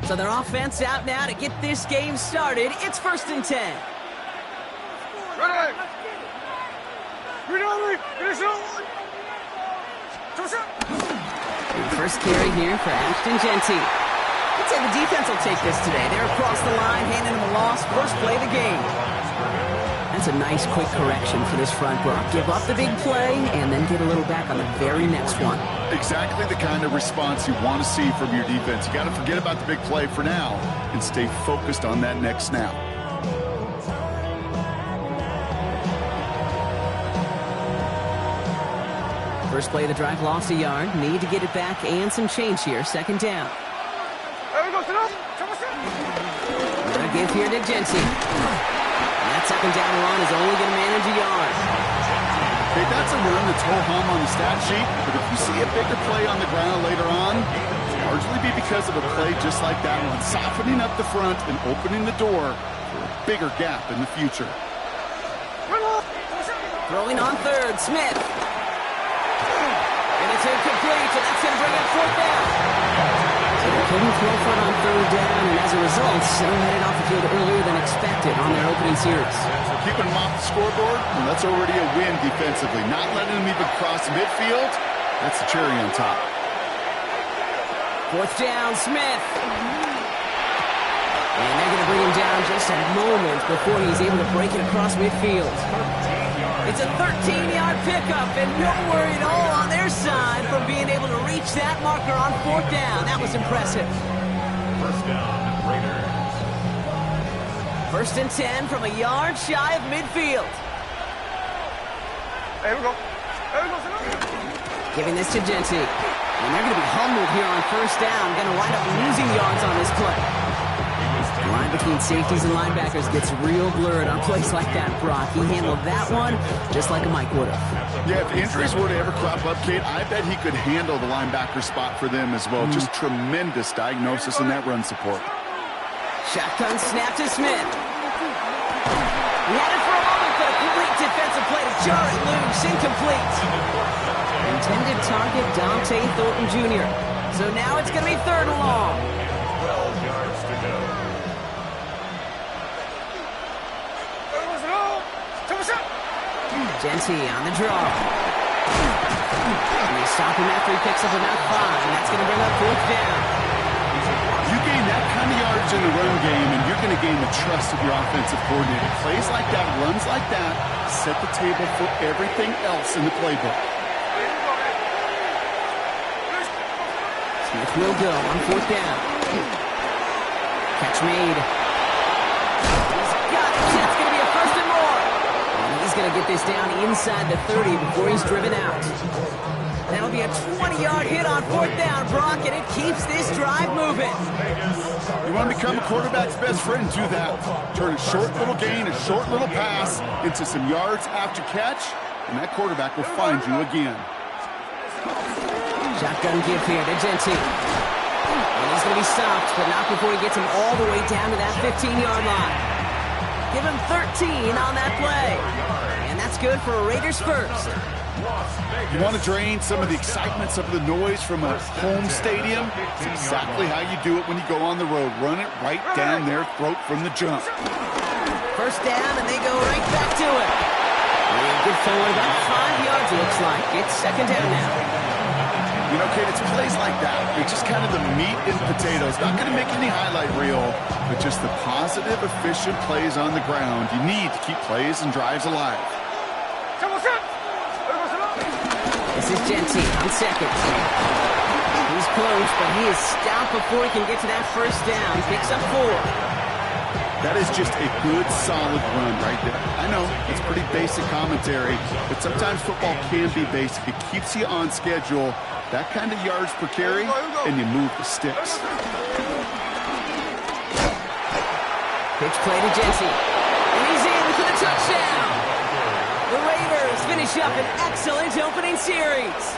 So their offense out now to get this game started. It's 1st and 10. Ready. First carry here for Ashton Genty. I'd say the defense will take this today. They're across the line, handing them a loss. First play of the game. That's a nice quick correction for this front, Brock. Give up the big play and then get a little back on the very next one. Exactly the kind of response you want to see from your defense. You got to forget about the big play for now and stay focused on that next snap. First play of the drive, lost a yard. Need to get it back and some change here. 2nd down. What a give here to Genty. That 2nd down run is only going to manage a yard. Okay, that's a run that's ho-hum on the stat sheet, but if you see a bigger play on the ground later on, it'll largely be because of a play just like that one, softening up the front and opening the door for a bigger gap in the future. Throwing on 3rd, Smith. And it's incomplete, and that's going to bring up 4th down. So they couldn't throw for it on 3rd down, and as a result, they're headed off the field earlier than expected on their opening series. Keeping them off the scoreboard, and that's already a win defensively. Not letting them even cross midfield, that's the cherry on top. 4th down, Smith. And they're going to bring him down just a moment before he's able to break it across midfield. It's a 13-yard pickup, and no worry at all on their side for being able to reach that marker on 4th down. That was impressive. 1st down, Raiders. 1st and 10 from a yard shy of midfield. Hey, we go. Giving this to Genty. And they're going to be humbled here on 1st down. Going to wind up losing yards on this play. The line between safeties and linebackers gets real blurred on plays like that, Brock. He handled that one just like a Mike would have. Yeah, if injuries were to ever crop up, Kate, I bet he could handle the linebacker spot for them as well. Just tremendous diagnosis in that run support. Shotgun snap to Smith. He had it for a moment, but a complete defensive play to jar it loose. Incomplete. Intended target, Dante Thornton Jr. So now it's going to be 3rd and long. 12 yards to go. Genty on the draw. And they stop him after he picks up about 5. And that's going to bring up 4th down. You gain that kind of yardage in the run game, and you're going to gain the trust of your offensive coordinator. Plays like that, runs like that, set the table for everything else in the playbook. Smith will go on 4th down. Catch made. He's got it. That's going to be a 1st and more. And he's going to get this down inside the 30 before he's driven out. That'll be a 20-yard hit on 4th down, Brock, and it keeps this drive moving. You want to become a quarterback's best friend, do that. Turn a short little gain, a short little pass into some yards after catch, and that quarterback will find you again. Shotgun give here to Genty. And he's going to be stopped, but not before he gets him all the way down to that 15-yard line. Give him 13 on that play. And that's good for a Raiders first. You want to drain some of the excitement, some of the noise from a home stadium? It's exactly how you do it when you go on the road. Run it right down their throat from the jump. 1st down, and they go right back to it. And good forward, about 5 yards, it looks like. It's 2nd down now. You know, Kate, it's plays like that. They're just kind of the meat and potatoes. Not going to make any highlight reel, but just the positive, efficient plays on the ground. You need to keep plays and drives alive. This is Genty on 2nd. He's close, but he is stopped before he can get to that 1st down. He picks up 4. That is just a good, solid run right there. I know, it's pretty basic commentary, but sometimes football can be basic. It keeps you on schedule. That kind of yards per carry, and you move the sticks. Pitch play to Genty. And he's in for the touchdown. The Raiders finish up an excellent opening series.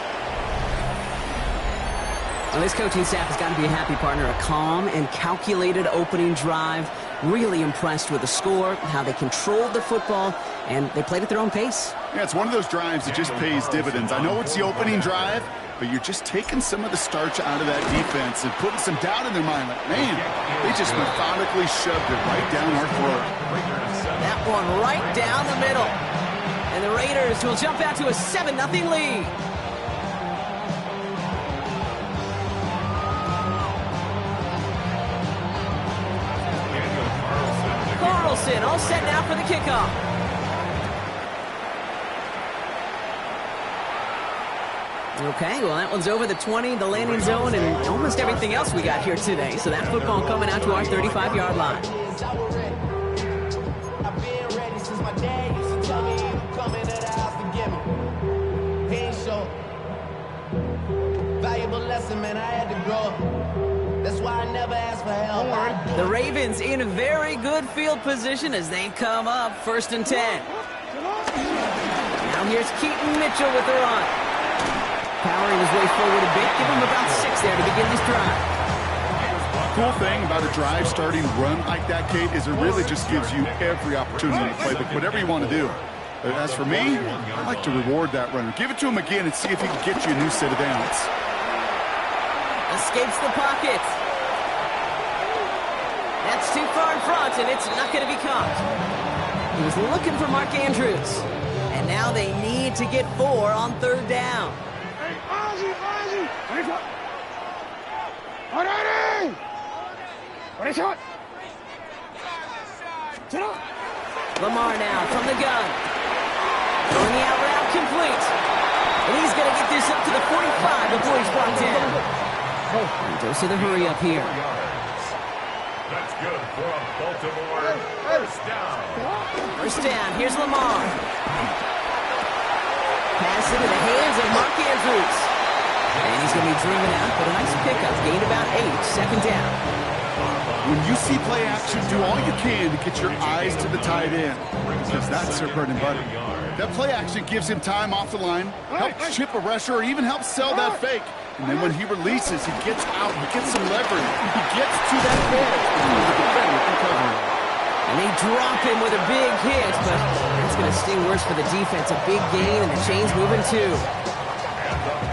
Well, this coaching staff has got to be a happy partner. A calm and calculated opening drive. Really impressed with the score, how they controlled the football, and they played at their own pace. Yeah, it's one of those drives that just pays dividends. I know it's the opening drive, but you're just taking some of the starch out of that defense and putting some doubt in their mind. Like, man, they just methodically shoved it right down our throat. That one right down the middle. And the Raiders will jump out to a 7-0 lead. Carlson all set now for the kickoff. Okay, well, that one's over the 20, the landing zone, and almost everything else we got here today. So that football coming out to our 35-yard line. I've been ready since my dad used to tell me he would come into the house to get me. He ain't show. Valuable lesson, man, I had to grow up. That's why I never asked for help. The Ravens in a very good field position as they come up 1st and 10. Now here's Keaton Mitchell with the run. Powering his way forward a bit. Give him about 6 there to begin this drive. Cool thing about a drive starting run like that, Kate, is it really just gives you every opportunity to play whatever you want to do. But as for me, I like to reward that runner. Give it to him again and see if he can get you a new set of downs. Escapes the pocket. That's too far in front, and it's not going to be caught. He was looking for Mark Andrews. And now they need to get 4 on 3rd down. Lamar now from the gun. Throwing the out route complete. And he's going to get this up to the 45 before he's brought down. He goes to the hurry up here. That's good for a Baltimore first down. First down. Here's Lamar. Pass into the hands of Mark Andrews. And he's going to be driven out, but a nice pickup. Gained about 8. 2nd down. When you see play action, do all you can to get your eyes to the tight end, because that's their bread and butter. That play action gives him time off the line, helps chip a rusher, or even helps sell that fake. And then when he releases, he gets out, he gets some leverage. He gets to that edge, and the defender can cover him. And they drop him with a big hit, but it's going to sting worse for the defense. A big gain, and the chain's moving too.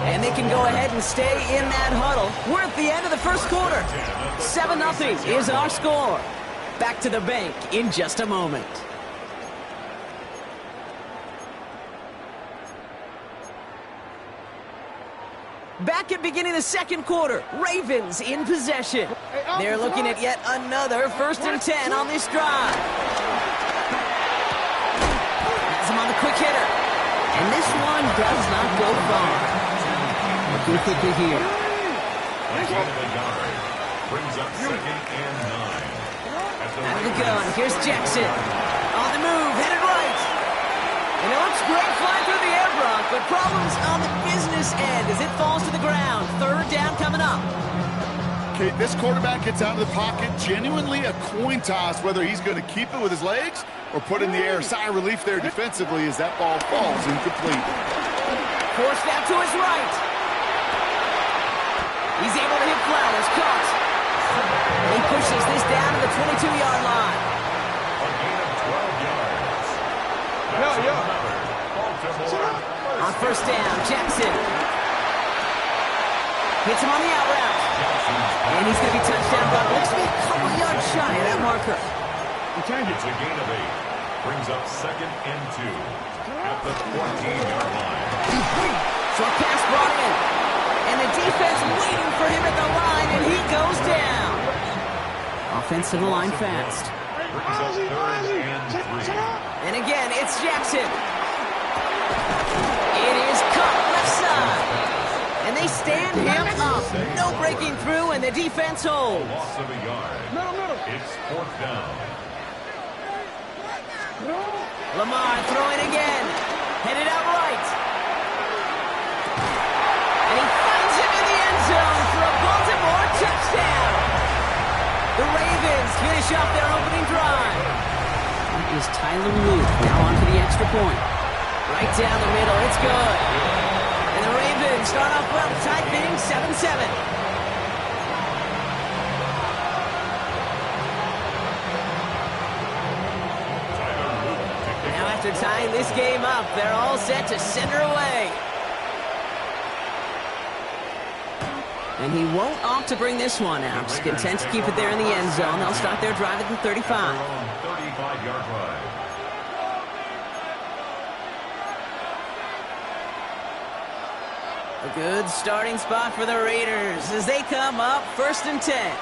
And they can go ahead and stay in that huddle. We're at the end of the first quarter. 7-0 is our score. Back to the bank in just a moment. Back at beginning of the second quarter. Ravens in possession. They're looking at yet another 1st and 10 on this drive. Has him on the quick hitter. And this one does not go far. Looking quickly here. Brings up 2nd and 9. Out of the gun. Here's Jackson. On the move. Headed right. And it looks great flying through the air, Brock, but problems on the business end as it falls to the ground. 3rd down coming up. Okay, this quarterback gets out of the pocket. Genuinely a coin toss whether he's going to keep it with his legs or put in the air. Sigh of relief there defensively as that ball falls incomplete. Forced out to his right. He's able to hit Flowers. Caught. And he pushes this down to the 22-yard line. A gain of 12 yards. Baltimore. On 1st down, Jackson. Hits him on the out route. And he's going to be touchdown, but looks to be a couple yards shy of that marker. It's a gain of 8. Brings up 2nd and 2 at the 14-yard line. Short pass brought in. And the defense waiting for him at the line, and he goes down. Offense to the line fast. Brings up 3rd and 3. And again, it's Jackson. It is cut left side. And they stand him up. No breaking through, and the defense holds. Loss of a yard. It's 4th down. Lamar throwing again. Headed out right. And he finds him in the end zone for a Baltimore touchdown. The Ravens finish off their opening drive. That is Tyler Luke now on for the extra point. Right down the middle. It's good. And the Ravens start off well, tied things 7-7. After tying this game up, they're all set to send her away. And he won't opt to bring this one out. Content to keep it there in the end zone. They'll start their drive at the 35. 35-yard line. A good starting spot for the Raiders as they come up 1st and 10.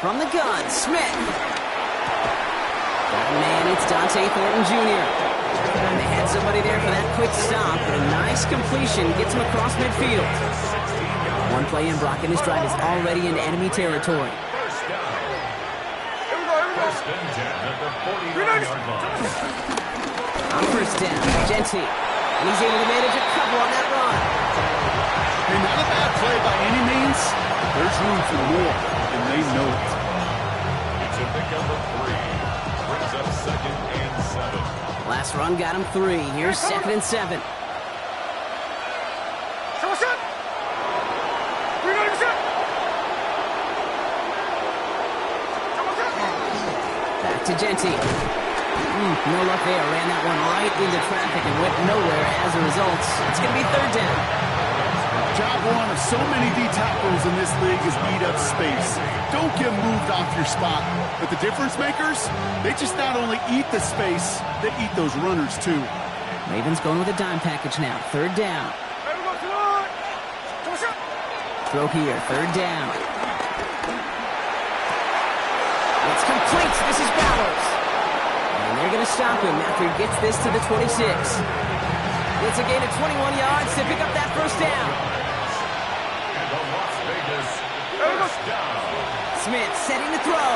From the gun, Smith. Man, it's Dante Thornton Jr. And they had somebody there for that quick stop, but a nice completion gets him across midfield. One play in, Brock, and his drive is already into enemy territory. First and 10 at the 49-yard line. On 1st down, Genty. And he's able to manage a couple on that run. And not a bad play by any means. There's room for more, and they know it. It's a pickup of 3. Brings up 2nd and 7. Last run got him 3. Here's 2nd and 7. Back to Genty. No luck there. Ran that one right into traffic and went nowhere as a result. It's going to be 3rd down. Job one of so many D tackles in this league is eat up space. Don't get moved off your spot. But the difference makers, they just not only eat the space, they eat those runners too. Ravens going with a dime package now. 3rd down. Throw here. 3rd down. It's complete. This is Bowers. And they're going to stop him after he gets this to the 26. It's a gain of 21 yards to pick up that 1st down. And the Las Vegas first down. Smith setting the throw.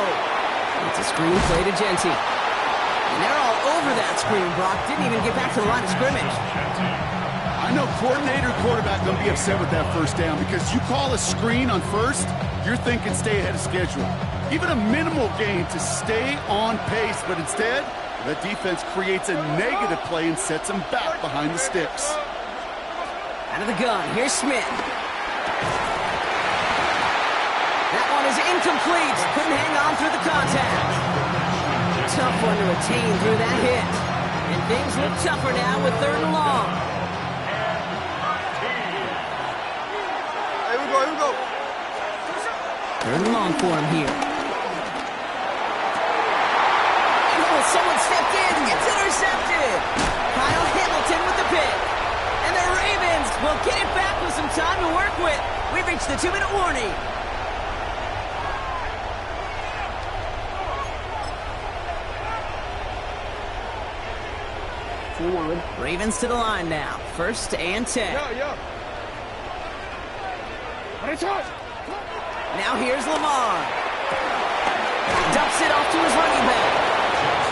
It's a screen play to Genty. And they're all over that screen, Brock. Didn't even get back to the line of scrimmage. I know coordinator quarterback going to be upset with that 1st down because you call a screen on 1st, you're thinking stay ahead of schedule. Even a minimal gain to stay on pace, but instead, the defense creates a negative play and sets them back behind the sticks. Out of the gun, here's Smith. That one is incomplete. Couldn't hang on through the contact. Tough one to retain through that hit. And things look tougher now with 3rd and long. Here we go. 3rd and long for him here. Someone stepped in, gets intercepted. Kyle Hamilton with the pick. And the Ravens will get it back with some time to work with. We've reached the 2-minute warning. Forward. Ravens to the line now. 1st and 10. Now here's Lamar. Dumps it off to his running back.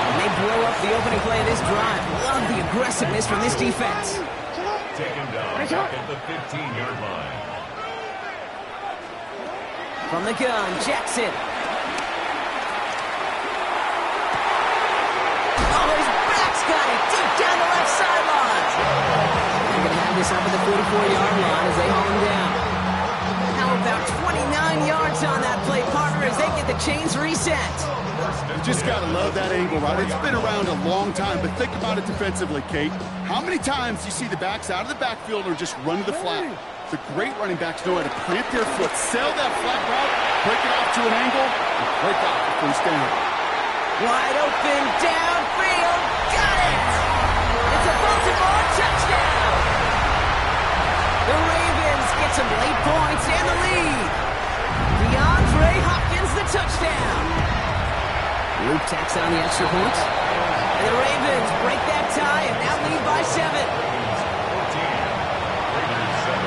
And they blow up the opening play of this drive. Love the aggressiveness from this defense. Taken down back at the 15-yard line. From the gun, Jackson. Oh, his back's got it deep down the left sideline. They're going to have this up at the 44-yard line as they haul him down. Now about 29 yards on that play, partner, as they get the chains reset. You just got to love that angle, right? It's been around a long time, but think about it defensively, Kate. How many times do you see the backs out of the backfield or just run to the flat? The great running backs know how to plant their foot, sell that flat route, break it off to an angle, and break off the 1st down. Wide open, downfield, got it! It's a Baltimore touchdown! The Ravens get some late points and the lead. DeAndre Hopkins the touchdown. Luke tacks on the extra point. And the Ravens break that tie and now lead by 7. 14. Raiders 7.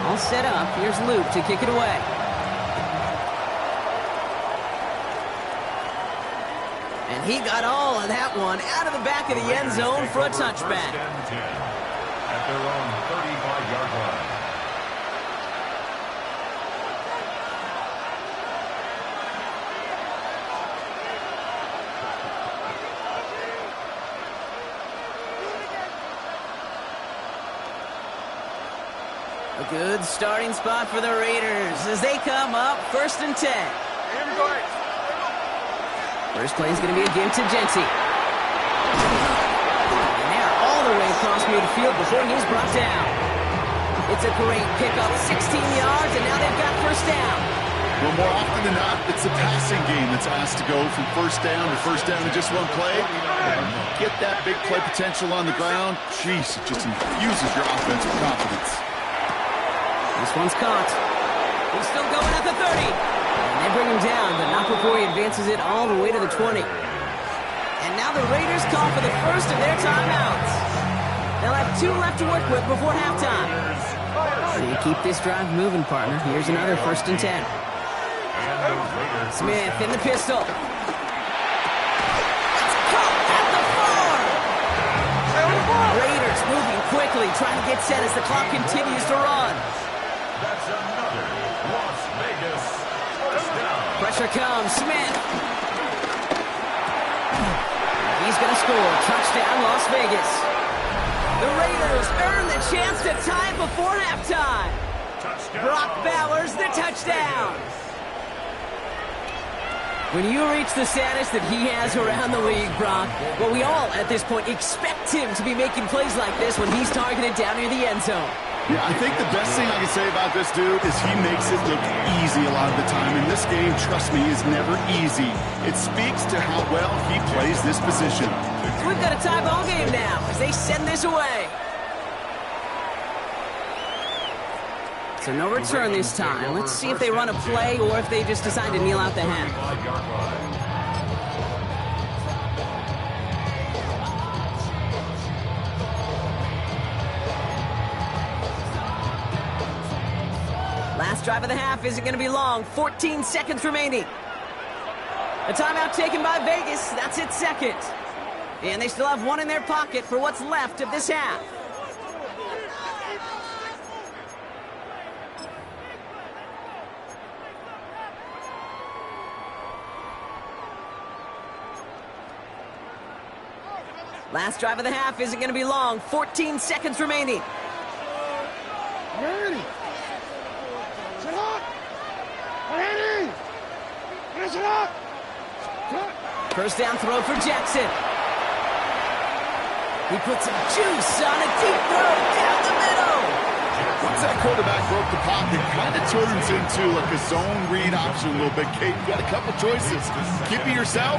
All set up. Here's Luke to kick it away. And he got all of that one out of the back of the end zone for a touchback. At their own 35-yard line. A good starting spot for the Raiders as they come up 1st and 10. First play is going to be a give to Genty. And they're all the way across midfield before he's brought down. It's a great pickup, 16 yards, and now they've got first down. Well, more often than not, it's the passing game that's asked to go from first down in just one play. Get that big play potential on the ground. Jeez, it just infuses your offense with confidence. This one's caught. He's still going at the 30. And they bring him down, but not before he advances it all the way to the 20. And now the Raiders call for the first of their timeouts. They'll have 2 left to work with before halftime. So you keep this drive moving, partner. Here's another 1st and 10. Smith in the pistol. It's caught at the 4. Raiders moving quickly, trying to get set as the clock continues to run. That's another Las Vegas first down. Pressure comes. Smith. He's going to score. Touchdown, Las Vegas. The Raiders earn the chance to tie before halftime. Touchdown. Brock Bowers, the touchdown. When you reach the status that he has around the league, Brock, well, we all at this point expect him to be making plays like this when he's targeted down near the end zone. Yeah, I think the best thing I can say about this dude is he makes it look easy a lot of the time. And this game, trust me, is never easy. It speaks to how well he plays this position. We've got a tie ball game now as they send this away. So no return this time. Let's see if they run a play or if they just decide to kneel out the half. Last drive of the half isn't going to be long. 14 seconds remaining. A timeout taken by Vegas. That's its second. And they still have 1 in their pocket for what's left of this half. Last drive of the half isn't going to be long. 14 seconds remaining. Ready. Set up. Ready. Set up. First down throw for Jackson. He puts some juice on a deep throw down the middle. Once that quarterback broke the pocket, kind of turns into like a zone read option a little bit. Kate, you got a couple choices. Keep it yourself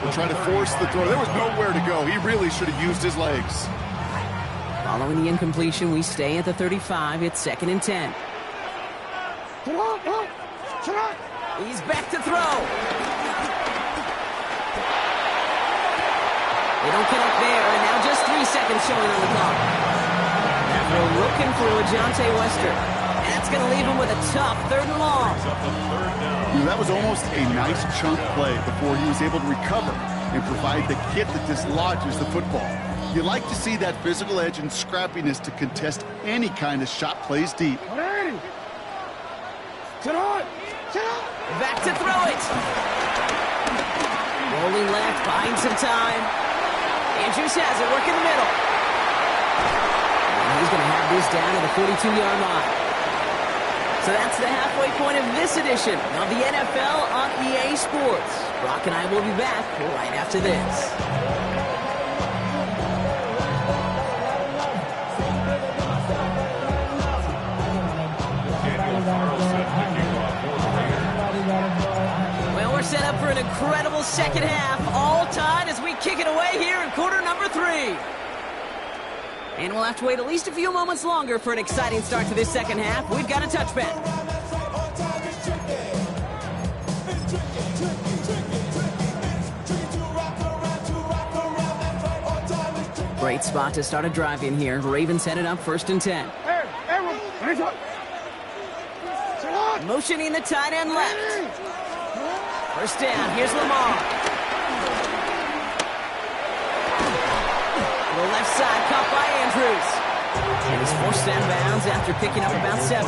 or try to force the throw. There was nowhere to go. He really should have used his legs. Following the incompletion, we stay at the 35. It's 2nd and 10. He's back to throw. They don't connect there, and now just 3 seconds showing on the clock. And they're looking for Ajante Wester. And that's going to leave him with a tough 3rd and long. That was almost a nice chunk play before he was able to recover and provide the hit that dislodges the football. You like to see that physical edge and scrappiness to contest any kind of shot plays deep. Back to throw it. Rolling left, buying some time. Andrews has it, work in the middle. And he's going to have this down at the 42-yard line. So that's the halfway point of this edition of the NFL on EA Sports. Brock and I will be back right after this. Well, we're set up for an incredible second half, all tied as we kick it away here in quarter number 3. And we'll have to wait at least a few moments longer for an exciting start to this second half. We've got a touchback. Great spot to start a drive in here. Ravens headed up 1st and 10. Motioning the tight end left. First down, here's Lamar. To the left side, caught by Andrews. And he's forced out of bounds after picking up about 7.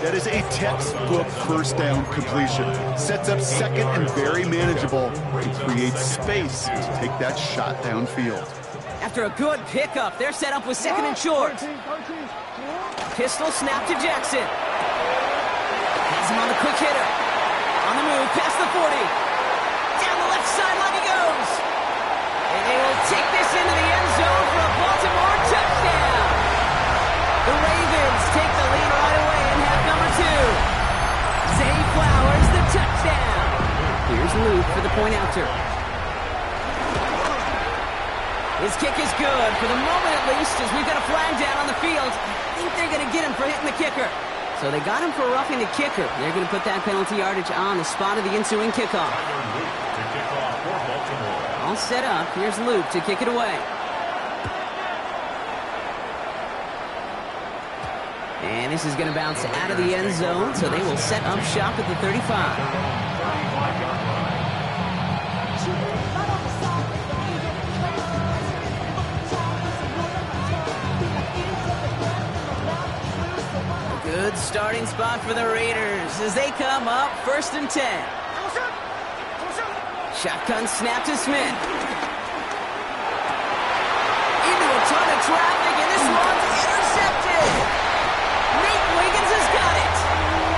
That is a textbook first down completion. Sets up second and very manageable and creates space to take that shot downfield. After After a good pickup, they're set up with second and short. Pistol snap to Jackson. Has him on the quick hitter. On the move, past the 40. Down the left sideline he goes. And they will take this into the end zone for a Baltimore touchdown. The Ravens take the lead right away in half number 2. Zay Flowers, the touchdown. Here's Luke for the point after. His kick is good, for the moment at least, as we've got a flag down on the field. I think they're going to get him for hitting the kicker. So they got him for roughing the kicker. They're going to put that penalty yardage on the spot of the ensuing kickoff. All set up. Here's Luke to kick it away. And this is going to bounce out of the end zone, so they will set up shop at the 35. Good starting spot for the Raiders as they come up 1st and 10. Shotgun snap to Smith. Into a ton of traffic, and this one's intercepted. Nate Wiggins has got it.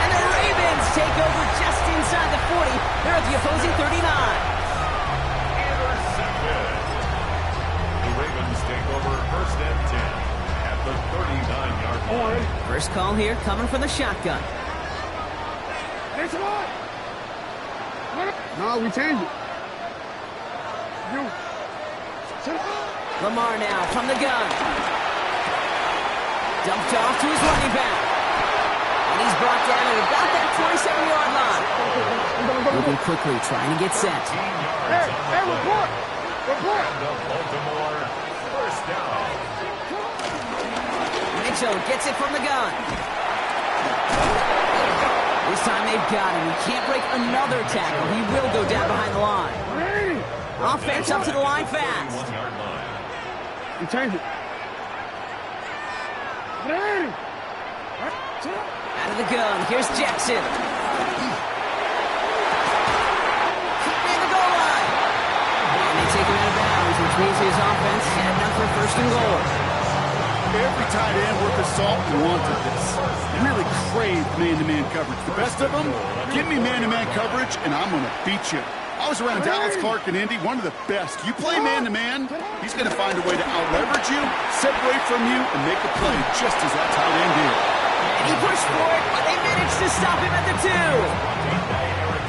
And the Ravens take over just inside the 40. They're at the opposing 39. Intercepted. The Ravens take over 1st and 10. The 39-yard line. First call here coming from the shotgun. No, we change it. Lamar now from the gun. Dumped off to his running back. And he's brought down at about that 27-yard line. Moving quickly, trying to get set. Hey, report! Report! And the Baltimore first down. Mitchell gets it from the gun. This time they've got him. He can't break another tackle. He will go down behind the line. Offense up to the line fast. You change it. Out of the gun. Here's Jackson. Keeping the goal line. And they take him out of bounds, which means his offense heading up for 1st and goal. Every tight end worth of salt wanted this. They really craved man-to-man coverage. The best of them, give me man-to-man coverage, and I'm going to beat you. I was around Dallas, Clark, and Indy, one of the best. You play man-to-man, he's going to find a way to out-leverage you, separate from you, and make a play just as that tight end did. And he pushed for it, but they managed to stop him at the 2.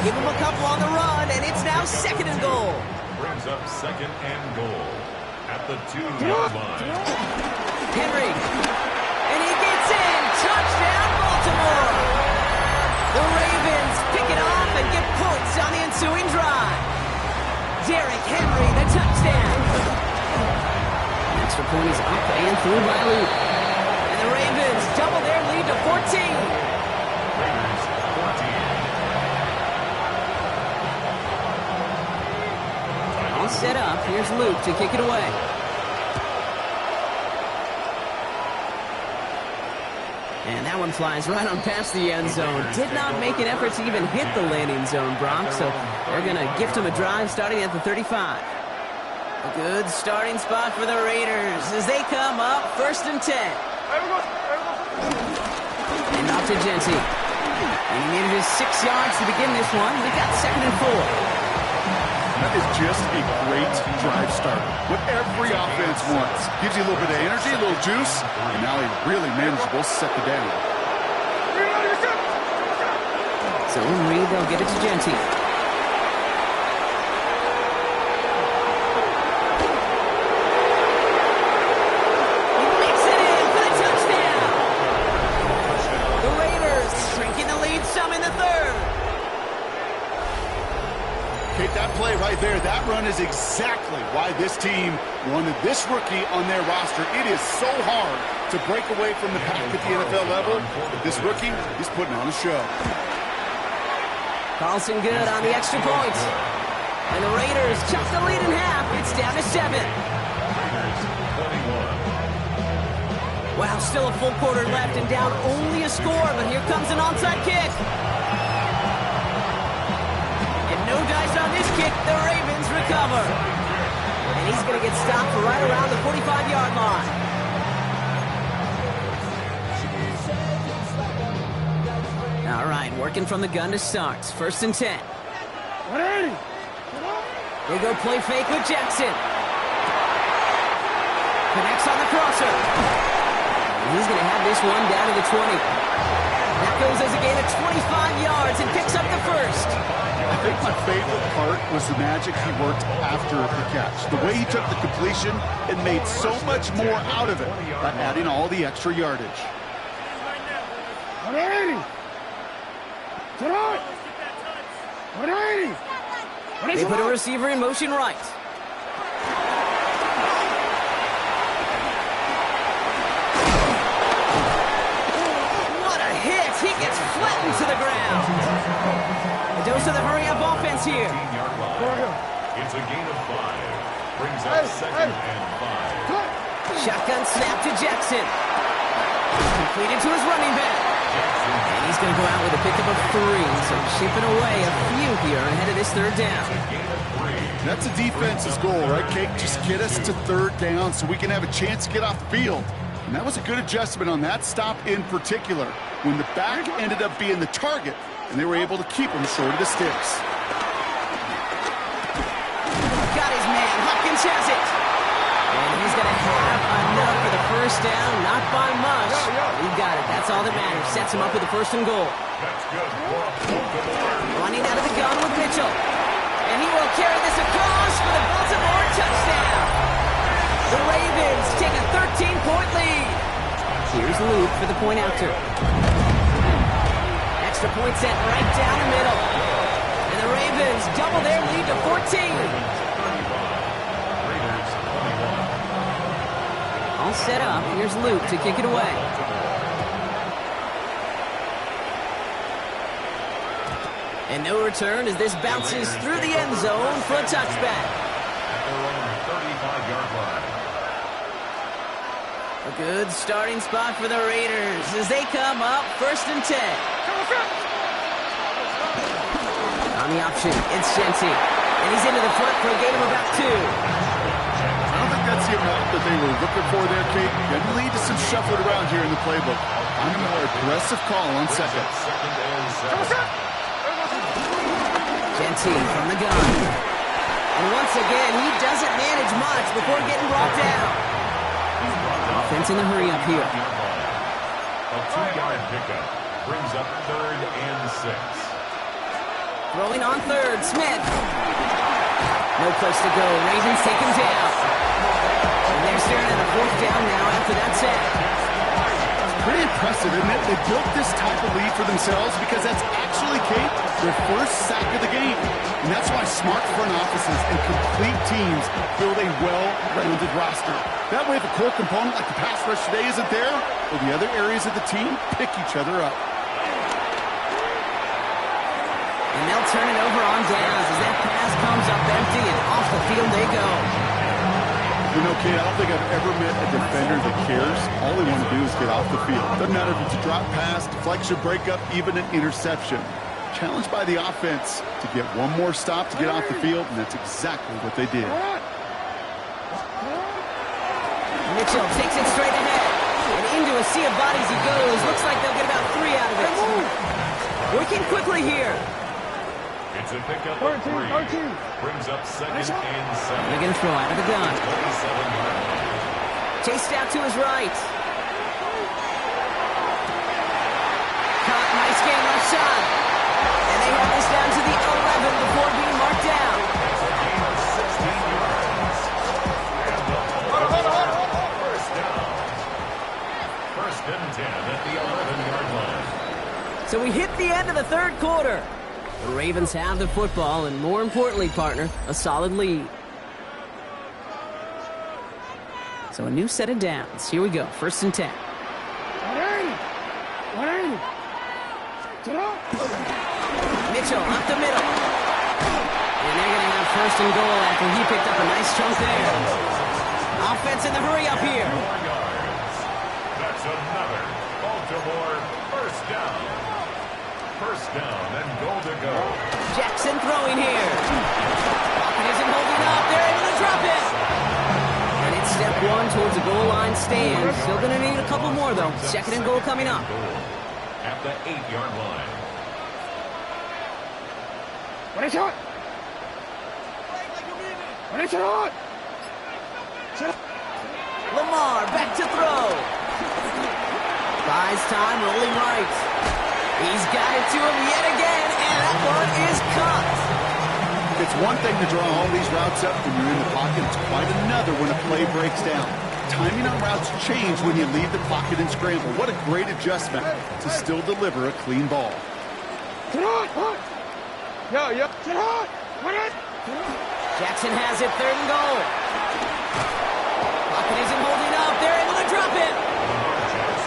Give him a couple on the run, and it's now 2nd and goal. Brings up 2nd and goal at the 2-yard line. Henry, and he gets in. Touchdown, Baltimore. The Ravens pick it off and get points on the ensuing drive. Derrick Henry, the touchdown. Extra point is up and through by Luke. And the Ravens double their lead to 14. Raiders 14. All set up. Here's Luke to kick it away. And that one flies right on past the end zone. Did not make an effort to even hit the landing zone, Brock, so they're going to gift him a drive starting at the 35. A good starting spot for the Raiders as they come up 1st and 10. And off to Genty. And he needed his 6 yards to begin this one. We got 2nd and 4. That is just a great drive starter. What every offense wants. Gives you a little bit of energy, a little juice, and now a really manageable second down. So in Reed, they'll get it to Genty. He makes it in for the touchdown. The Raiders shrinking the lead some in the 3rd. Kate, that play right there, that run is exactly why this team wanted this rookie on their roster. It is so hard to break away from the pack at the NFL level, but this rookie is putting on a show. Carlson good on the extra point. And the Raiders chop the lead in half. It's down to 7. Wow, still a full quarter left and down only a score, but here comes an onside kick. No dice on this kick. The Ravens recover. And And he's going to get stopped right around the 45-yard line. All right, working from the gun to start. 1st and 10. They go play fake with Jackson. Connects on the crosser. He's going to have this one down to the 20. That goes as a gain of 25 yards and picks up the first. I think my favorite part was the magic he worked after the catch. The way he took the completion and made so much more out of it by adding all the extra yardage. They put a receiver in motion right. What a hit! He gets flattened to the ground. A dose of the hurry-up offense here. It's a gain of 5. Brings up 2nd and 5. Shotgun snap to Jackson. Completed to his running back. And he's going to go out with a pickup of 3, so chipping away a few here ahead of this 3rd down. That's a defense's goal, right, Kate? Just get us to 3rd down so we can have a chance to get off the field. And that was a good adjustment on that stop in particular, when the back ended up being the target, and they were able to keep him short of the sticks. Got his man. Hopkins has it. And he's going to have enough for the 1st down. Not by much. He got it. That's all that matters. Sets him up with the 1st and goal. Running out of the gun with Mitchell. And he will carry this across for the Baltimore touchdown. The Ravens take a 13-point lead. Here's Luke for the point after. Extra point set right down the middle. And the Ravens double their lead to 14. All set up. Here's Luke to kick it away. And no return as this bounces through the end zone for a touchback. A good starting spot for the Raiders as they come up 1st and 10. On the option, it's Shenty. And he's into the front for a gain of about 2. I don't think that's the amount that they were looking for there, Kate. Going to lead to some shuffling around here in the playbook. On a more aggressive call on 2nd. Genty from the gun. And once again, he doesn't manage much before getting brought down. Offense in the hurry up here. A 2-yard pickup brings up 3rd and 6. Throwing on 3rd, Smith. No place to go. Ravens take him down. And they're staring at a 4th down now after that sack. It's pretty impressive, isn't it? They built this type of lead for themselves because that's actually, Kate, their 1st sack of the game. And that's why smart front offices and complete teams build a well-rounded roster. That way, if a core component like the pass rush today isn't there, well, the other areas of the team pick each other up. And they'll turn it over on downs as that pass comes up empty and off the field they go. You know, Kate, I don't think I've ever met a defender that cares. All they want to do is get off the field. Doesn't matter if it's a drop pass, deflection, breakup, even an interception. Challenged by the offense to get one more stop to get off the field, and that's exactly what they did. Mitchell takes it straight ahead. And into a sea of bodies he goes. Looks like they'll get about 3 out of it. Working quickly here. It's a pickup of 3. Brings up 2nd and 7. They're going to throw out of the gun. Chased out to his right. Caught, nice game left side. And they have this down to the 11 before being marked down. First and 10 at the 11-yard line. So we hit the end of the 3rd quarter. The Ravens have the football, and more importantly, partner, a solid lead. So a new set of downs. Here we go, 1st and 10. Mitchell up the middle. And they're going to have 1st and goal after he picked up a nice chunk there. Offense in the hurry up here. 4 yards. That's another Baltimore 1st down. 1st down and goal to go. Jackson throwing here. Pocket isn't holding up. They're able to drop it. one towards the goal line stand. Still going to need a couple more, though. Second and goal coming up. At the 8-yard line. Lamar back to throw. Buys time, rolling right. He's got it to him yet again, and that one is caught. It's one thing to draw all these routes up when you're in the pocket. It's quite another when a play breaks down. Timing on routes change when you leave the pocket and scramble. What a great adjustment to still deliver a clean ball. Jackson has it, third and goal. Pocket isn't holding up. They're able to drop it.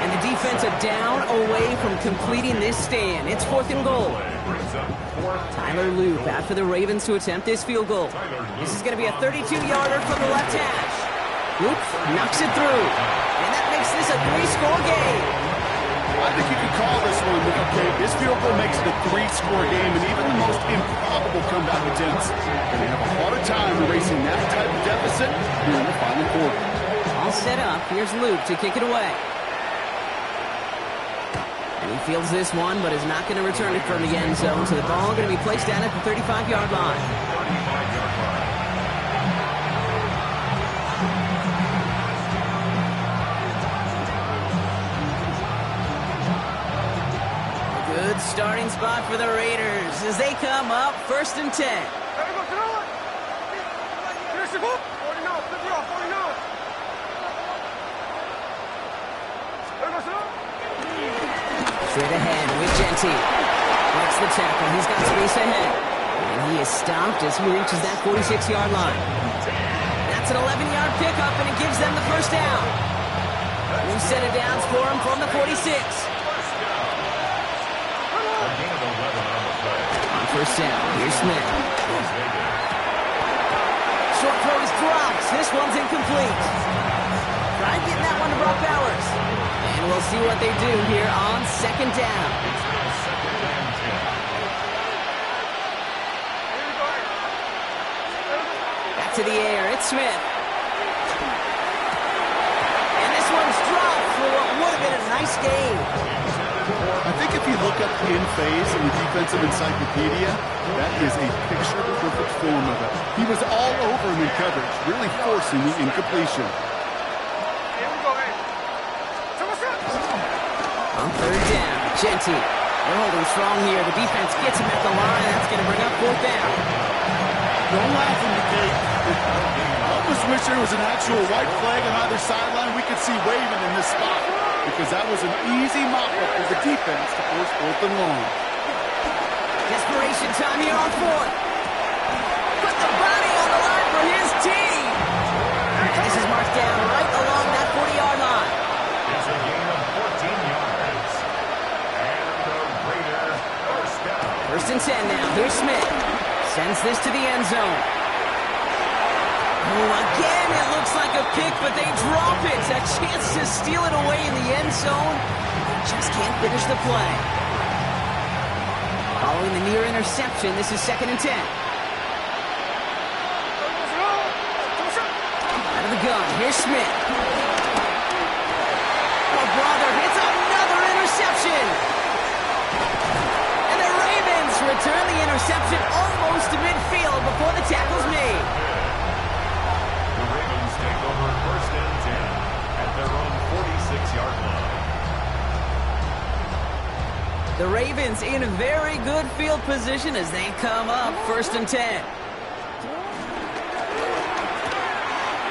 And the defense are down away from completing this stand. It's fourth and goal. Tyler Loop after the Ravens to attempt this field goal. This is going to be a 32-yarder from the left hash. Loop knocks it through. And that makes this a 3-score game. I think you could call this one, okay, this field goal makes it a 3-score game, and even the most improbable comeback attempts are going to have a harder time erasing that type of deficit here in the final quarter. All set up. Here's Loop to kick it away. And he fields this one, but is not going to return it from the end zone, so the ball going to be placed down at the 35-yard line. Good starting spot for the Raiders as they come up first and 10. Straight ahead with Genty. Breaks the tackle. He's got space ahead. And he is stopped as he reaches that 46-yard line. That's an 11-yard pickup, and it gives them the first down. New set of downs for him from the 46. On first down, here's Smith. Short throw is dropped. This one's incomplete. Try getting that one to Brock Bowers. And we'll see what they do here on second down. Back to the air, it's Smith. And this one's dropped for what would have been a nice game. I think if you look up in phase in the defensive encyclopedia, that is a picture-perfect form of it. He was all over him in coverage, really forcing the incompletion. On third down, Genty. They're holding strong here. The defense gets him at the line. That's going to bring up fourth down. Don't laugh at me, Kate. I almost wish there was an actual white flag on either sideline. We could see waving in this spot because that was an easy mop-up for the defense to force fourth and long. Desperation time here on fourth. Put the body on the line for his team. And this is marked down right along that 40-yard line. It's a gain of 14 yards. And the Raiders first down. First and 10 now. Here's Smith. Sends this to the end zone. Oh, again, it looks like a pick, but they drop it. A chance to steal it away in the end zone. Just can't finish the play. Following the near interception, this is second and 10. Out of the gun, here's Smith. Oh, brother, it's another interception. And the Ravens return the interception almost to midfield before the tackle's made. The Ravens take over first and 10 at their own 46-yard line. The Ravens in very good field position as they come up first and 10.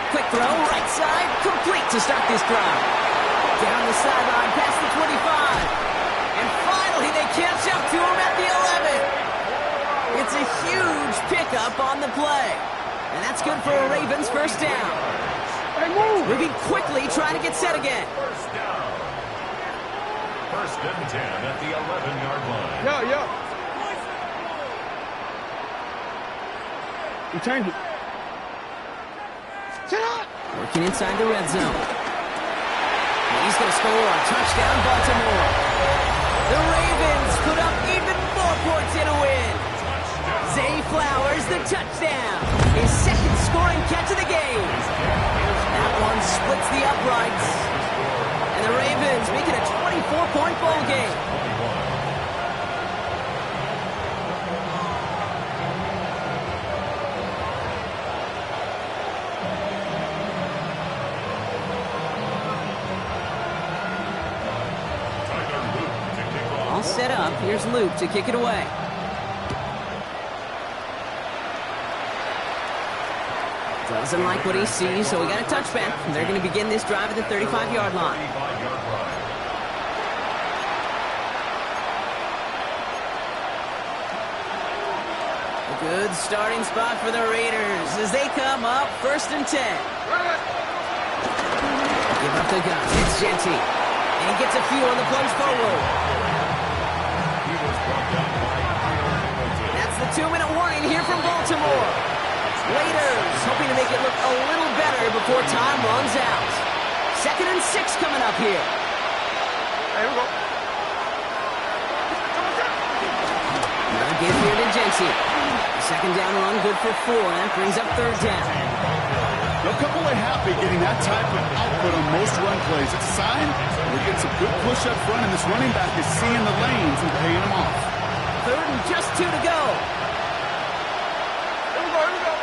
Quick throw, right side, complete to start this drive. Down the sideline, past the 25. And finally, they catch up to him at the 11. It's a huge pickup on the play. And that's good for a Ravens first down. Moving quickly, trying to get set again. First down. First and 10 at the 11-yard line. You change it. Working inside the red zone. He's going to score a touchdown, Baltimore. The Ravens put up even more points in a win. Zay Flowers, the touchdown. His second scoring catch of the game. That one uprights. And the Ravens make it a 24-point ball game. All set up. Here's Luke to kick it away. Doesn't like what he sees, so we got a touchback. They're going to begin this drive at the 35-yard line. A good starting spot for the Raiders as they come up 1st and 10. Give up the gun. It's Genty. And gets a few on the plunge forward. That's the 2-minute warning here from Baltimore. Raiders hoping to make it look a little better before time runs out. 2nd and 6 coming up here. Here we go. Now give here to Genty. 2nd down run good for 4. That brings up 3rd down. They'll come away happy getting that type of output on most run plays. It's a sign we're getting some good push up front, and this running back is seeing the lanes and paying them off. 3rd and just 2 to go. Here we go.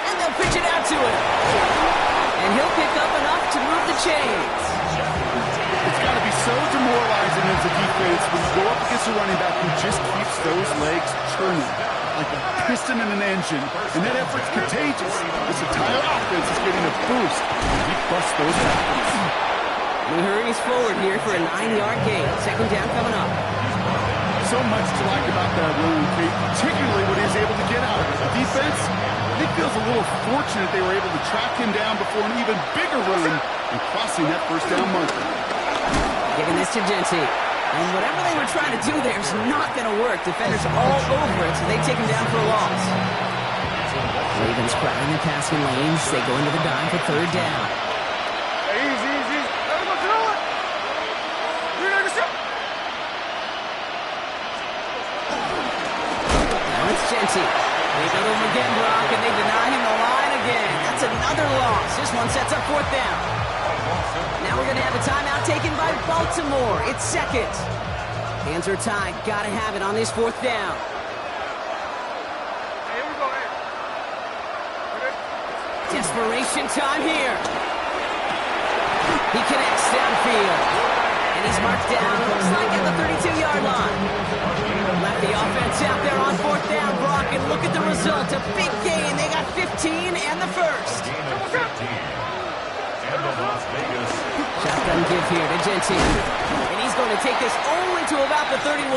And they'll pitch it out to him. And he'll pick up enough to move the chains. It's got to be so demoralizing as a defense when you go up against a running back who just keeps those legs churning like a piston in an engine, and that effort's contagious. This entire offense is getting a boost when he busts those tackles. He hurries forward here for a 9-yard gain. 2nd down coming up. So much to like about that run, Kate, particularly when he's able to get out. The defense, I think, feels a little fortunate they were able to track him down before an even bigger run and crossing that 1st down marker. Giving this to Genty. And whatever they were trying to do there is not going to work. Defenders are all over it, so they take him down for a loss. Ravens crowding the passing lanes. They go into the dime for 3rd down. Hey, easy. Let me go through it. You're not going Now it's Genty. They go to him again, Brock, and they deny him the line again. That's another loss. This one sets up 4th down. Now we're going to have a timeout taken by Baltimore. It's 2nd. Hands are tied. Got to have it on this 4th down. Here we go. Desperation time here. He connects downfield. And he's marked down, looks like at the 32-yard line. Left the offense out there on 4th down, Brock, and look at the result. A big gain. They got 15 and the 1st. Shotgun give here to Genty. And he's going to take this only to about the 31.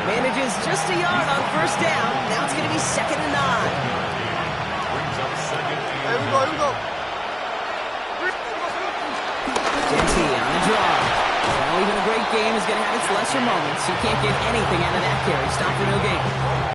Manages just a yard on 1st down. Now it's going to be 2nd and 9. Here we go. Genty on the draw. Well, even a great game is going to have its lesser moments. You can't get anything out of that carry. Stop for no gain.